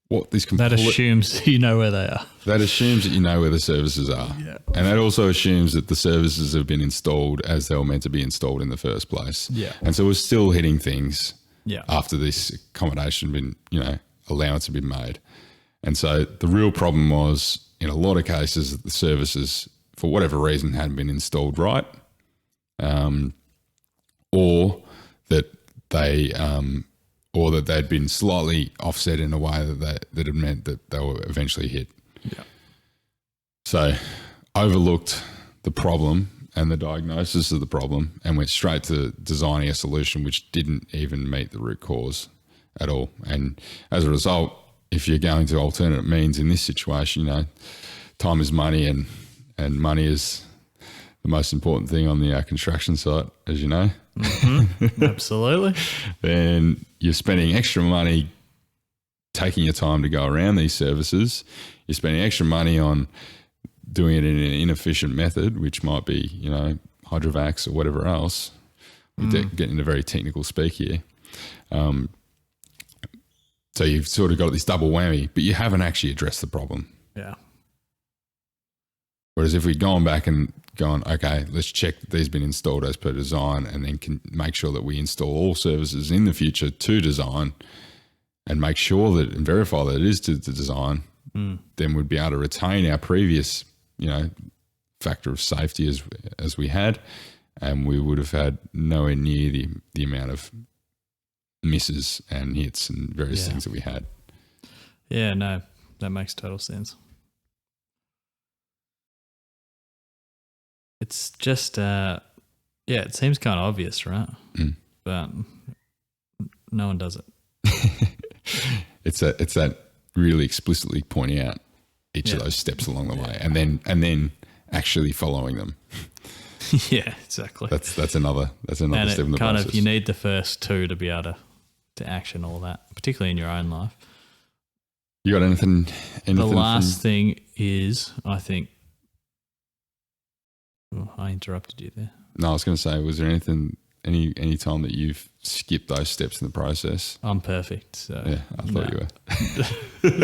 That assumes you know where they are. That assumes that you know where the services are. Yeah. And that also assumes that the services have been installed as they were meant to be installed in the first place. Yeah. And so we're still hitting things Yeah. after this accommodation allowance had been made. And so the real problem was, in a lot of cases, that the services, for whatever reason, hadn't been installed right, or that they'd been slightly offset in a way that had meant that they were eventually hit. Yeah. So overlooked the problem and the diagnosis of the problem and went straight to designing a solution which didn't even meet the root cause at all. And as a result, if you're going to alternate means in this situation, time is money, and money is the most important thing on the construction site, as you know. Mm-hmm. Absolutely. Then you're spending extra money taking your time to go around these services. You're spending extra money on doing it in an inefficient method, which might be, hydrovacs or whatever else. We're getting into very technical speak here. So you've sort of got this double whammy, but you haven't actually addressed the problem. Yeah. Whereas if we'd gone back and gone, okay, let's check that these been installed as per design, and then can make sure that we install all services in the future to design, and make sure that and verify that it is to design, then we'd be able to retain our previous, factor of safety as we had, and we would have had nowhere near the amount of misses and hits and various things that we had. Yeah, no, that makes total sense. It's just, it seems kind of obvious, right? But no one does it. It's that really explicitly pointing out each of those steps along the way, and then actually following them. Yeah, exactly. That's another step in the kind process. of, you need the first two to be able to action all that, particularly in your own life. You got anything? The last thing is, I think. Oh, I interrupted you there. No, I was going to say, was there anything, any time that you've skipped those steps in the process? I'm perfect. So yeah, I thought you were.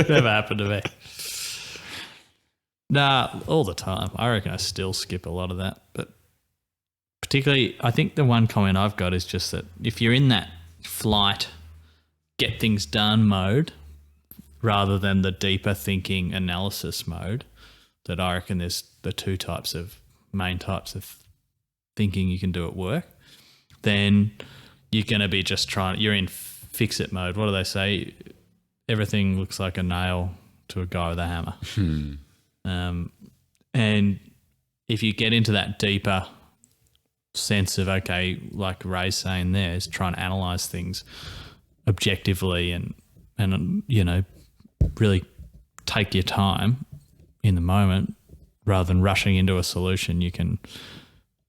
Never happened to me. Nah, all the time. I reckon I still skip a lot of that. But particularly, I think the one comment I've got is just that if you're in that flight, get things done mode, rather than the deeper thinking analysis mode, that I reckon there's the two main types of thinking you can do at work, then you're going to be just you're in fix it mode. What do they say? Everything looks like a nail to a guy with a hammer. And if you get into that deeper sense of, okay, like Ray's saying there, is trying to analyze things objectively and really take your time in the moment rather than rushing into a solution, you can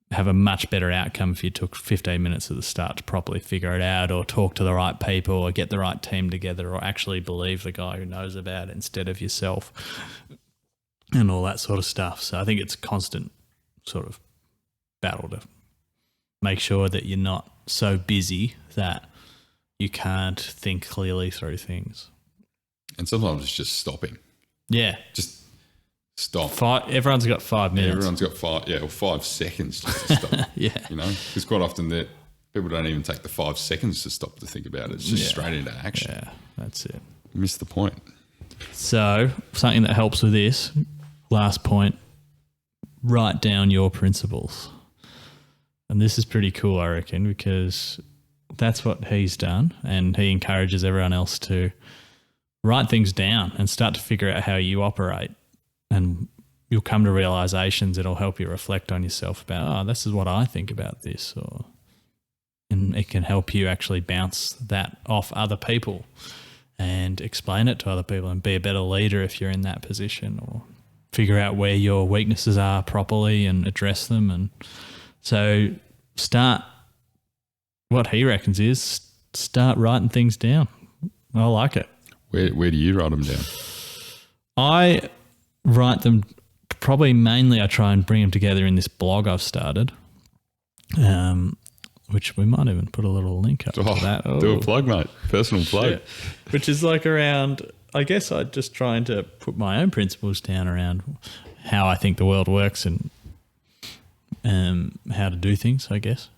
have a much better outcome if you took 15 minutes at the start to properly figure it out, or talk to the right people, or get the right team together, or actually believe the guy who knows about it instead of yourself, and all that sort of stuff. So I think it's a constant sort of battle to make sure that you're not so busy that you can't think clearly through things. And sometimes it's just stopping. Yeah. Just stop. Everyone's got 5 minutes. Everyone's got 5 seconds just to stop. Yeah. Because quite often people don't even take the 5 seconds to stop to think about it. It's just straight into action. Yeah, that's it. You missed the point. So something that helps with this, last point, write down your principles. And this is pretty cool, I reckon, because that's what he's done, and he encourages everyone else to write things down and start to figure out how you operate. And you'll come to realizations that'll help you reflect on yourself about, this is what I think about this, and it can help you actually bounce that off other people and explain it to other people and be a better leader if you're in that position, or figure out where your weaknesses are properly and address them. And so what he reckons is start writing things down. I like it. Where do you write them down? I write them probably mainly. I try and bring them together in this blog I've started, which we might even put a little link up to that. Do a plug, mate. Personal plug. Yeah. Which is like around, I guess I'm just trying to put my own principles down around how I think the world works and how to do things, I guess.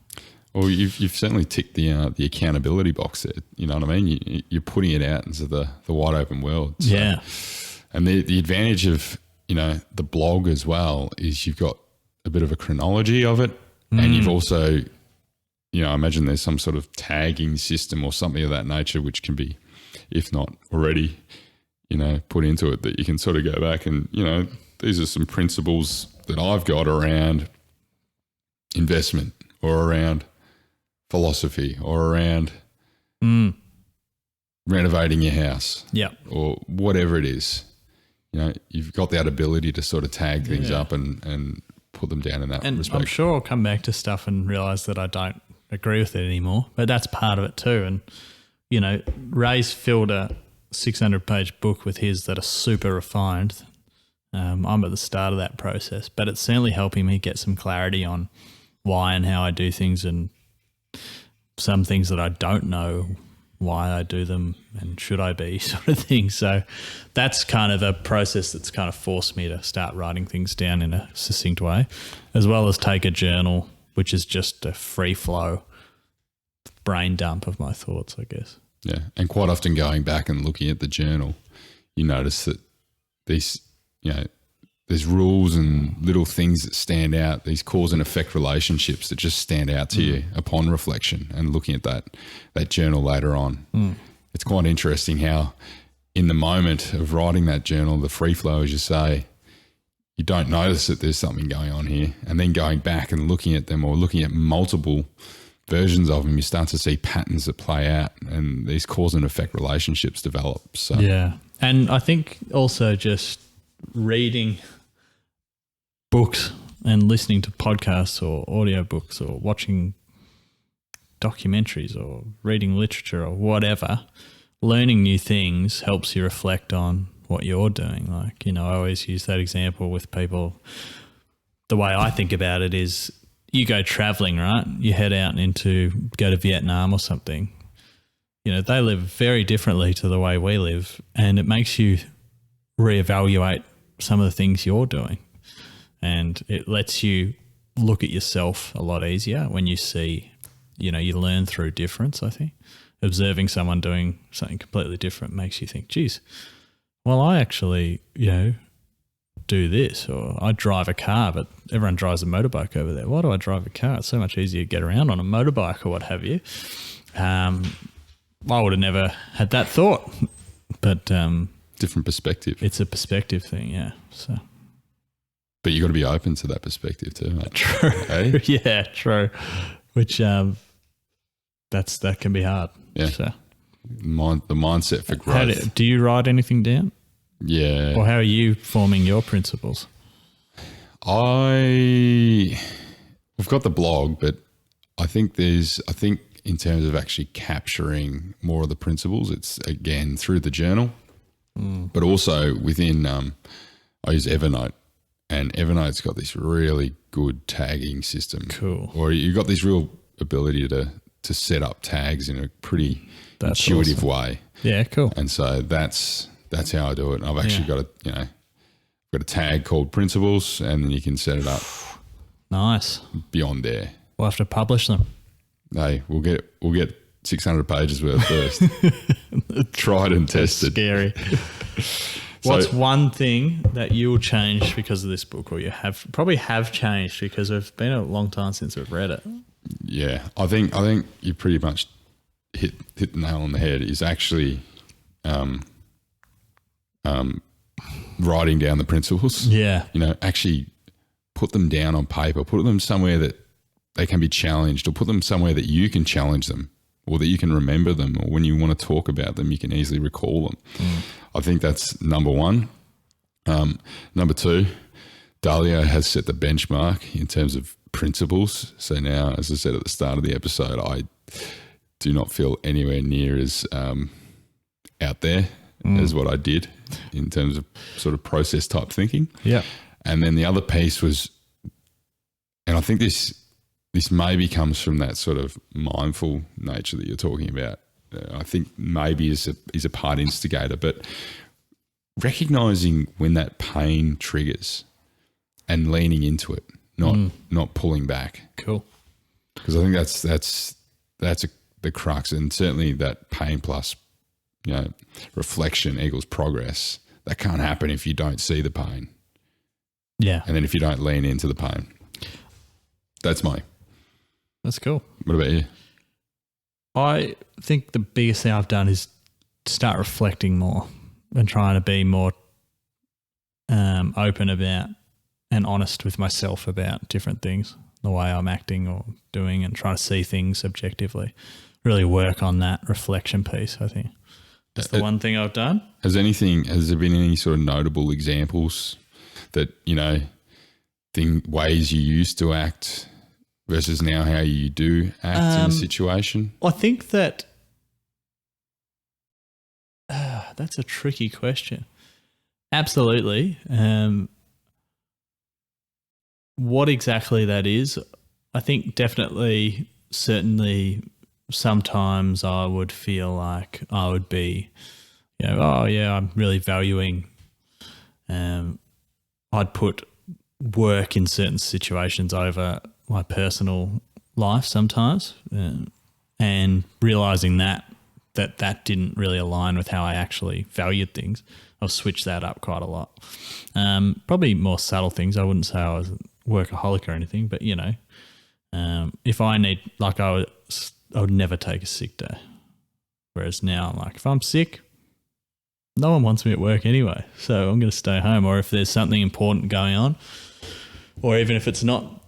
Well, you've certainly ticked the accountability box there. You know what I mean? You're putting it out into the wide open world. So. Yeah. And the advantage of, the blog as well is you've got a bit of a chronology of it, and you've also, I imagine there's some sort of tagging system or something of that nature which can be, if not already, put into it, that you can sort of go back and, these are some principles that I've got around investment or around philosophy or around renovating your house, or whatever it is. You've got that ability to sort of tag things up and put them down in that respect. I'm sure I'll come back to stuff and realise that I don't agree with it anymore, but that's part of it too. And Ray's filled a 600-page book with his that are super refined. I'm at the start of that process, but it's certainly helping me get some clarity on why and how I do things, and some things that I don't know why I do them and should I be, sort of thing. So that's kind of a process that's kind of forced me to start writing things down in a succinct way, as well as take a journal, which is just a free flow brain dump of my thoughts, I guess. Yeah. And quite often going back and looking at the journal, you notice that these, there's rules and little things that stand out, these cause and effect relationships that just stand out to you upon reflection and looking at that journal later on. It's quite interesting how in the moment of writing that journal, the free flow, as you say, you don't notice that there's something going on here, and then going back and looking at them or looking at multiple versions of them, you start to see patterns that play out and these cause and effect relationships develop. So yeah. And I think also just reading books and listening to podcasts or audiobooks or watching documentaries or reading literature or whatever, learning new things helps you reflect on what you're doing. Like, I always use that example with people. The way I think about it is you go traveling, right? You head out go to Vietnam or something. They live very differently to the way we live, and it makes you reevaluate some of the things you're doing. And it lets you look at yourself a lot easier when you see, you learn through difference, I think. Observing someone doing something completely different makes you think, geez, well, I actually, do this, or I drive a car, but everyone drives a motorbike over there. Why do I drive a car? It's so much easier to get around on a motorbike or what have you. I would have never had that thought, but different perspective. It's a perspective thing, yeah. So, but you got to be open to that perspective too, mate. True. Hey? Yeah, true. Which that can be hard. Yeah. So. The mindset for growth. Do you write anything down? Yeah. Or how are you forming your principles? We've got the blog, but I think in terms of actually capturing more of the principles, it's again through the journal, but also within, I use Evernote, and Evernote's got this really good tagging system. Cool. Or you've got this real ability to set up tags in a pretty intuitive way. Yeah, cool. And so that's how I do it. And I've actually got a tag called principles, and then you can set it up. Nice. Beyond there. We'll have to publish them. Hey, we'll get 600 pages worth first. Tried and tested. Scary. What's one thing that you'll change because of this book, or you probably have changed because it's been a long time since we've read it? Yeah, I think you pretty much hit the nail on the head. Is actually writing down the principles. Yeah, actually put them down on paper. Put them somewhere that they can be challenged, or put them somewhere that you can challenge them, or that you can remember them, or when you want to talk about them, you can easily recall them. I think that's number one. Number two, Dalio has set the benchmark in terms of principles. So now, as I said at the start of the episode, I do not feel anywhere near as out there is what I did in terms of sort of process type thinking. Yeah. And then the other piece was, and I think this maybe comes from that sort of mindful nature that you're talking about. I think maybe is a part instigator, but recognizing when that pain triggers and leaning into it, not pulling back. Cool. Because I think that's the crux, and certainly that pain plus, reflection equals progress. That can't happen if you don't see the pain. Yeah. And then if you don't lean into the pain. That's cool. What about you? I think the biggest thing I've done is start reflecting more and trying to be more open about and honest with myself about different things, the way I'm acting or doing, and trying to see things objectively. Really work on that reflection piece, I think. That's the one thing I've done. Has there been any sort of notable examples that, ways you used to act versus now how you do act in a situation? I think that that's a tricky question. Absolutely. What exactly that is, I think definitely, certainly sometimes I would feel like I would be, I'm really valuing, I'd put work in certain situations over my personal life sometimes, and realizing that didn't really align with how I actually valued things. I'll switch that up quite a lot. Probably more subtle things. I wouldn't say I was a workaholic or anything, but if I need, like I would never take a sick day. Whereas now, like if I'm sick, no one wants me at work anyway, so I'm going to stay home. Or if there's something important going on, or even if it's not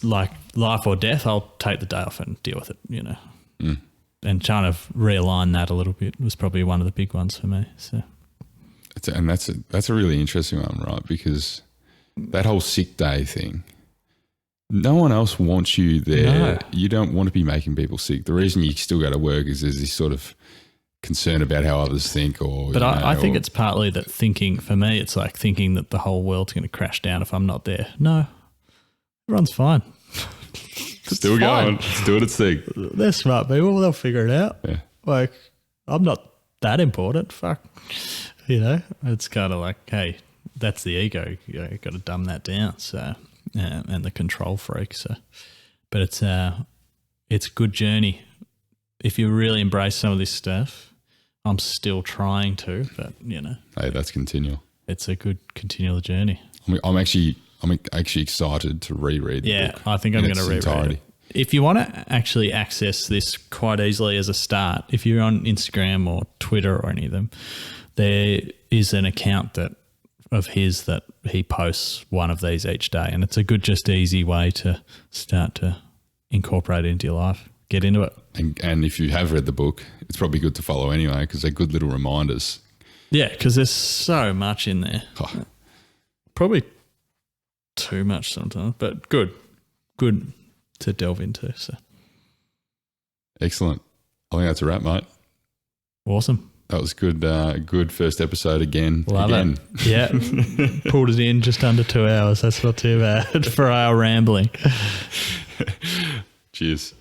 like life or death, I'll take the day off and deal with it, And trying to realign that a little bit was probably one of the big ones for me. So, that's a really interesting one, right? Because that whole sick day thing, no one else wants you there. No. You don't want to be making people sick. The reason you still go to work is there's this sort of concern about how others think, I think it's partly that thinking, for me, it's like thinking that the whole world's going to crash down if I'm not there. No, everyone's fine. Still going. It's doing its thing. They're smart people. They'll figure it out. Yeah. Like, I'm not that important. Fuck. It's kind of like, hey, that's the ego. You've got to dumb that down. So, and the control freak. So, but it's a good journey. If you really embrace some of this stuff, I'm still trying to, but Hey, that's continual. It's a good continual journey. I'm actually excited to reread the book. Yeah, I think I'm going to reread it. If you want to actually access this quite easily as a start, if you're on Instagram or Twitter or any of them, there is an account of his that he posts one of these each day, and it's a good, just easy way to start to incorporate it into your life. Get into it. And if you have read the book, it's probably good to follow anyway, because they're good little reminders. Yeah, because there's so much in there. Oh. Probably too much sometimes, but good to delve into. So excellent. I think that's a wrap, mate. Awesome. That was good. Good first episode again. Love it. Yeah, pulled it in just under 2 hours. That's not too bad for our rambling. Cheers.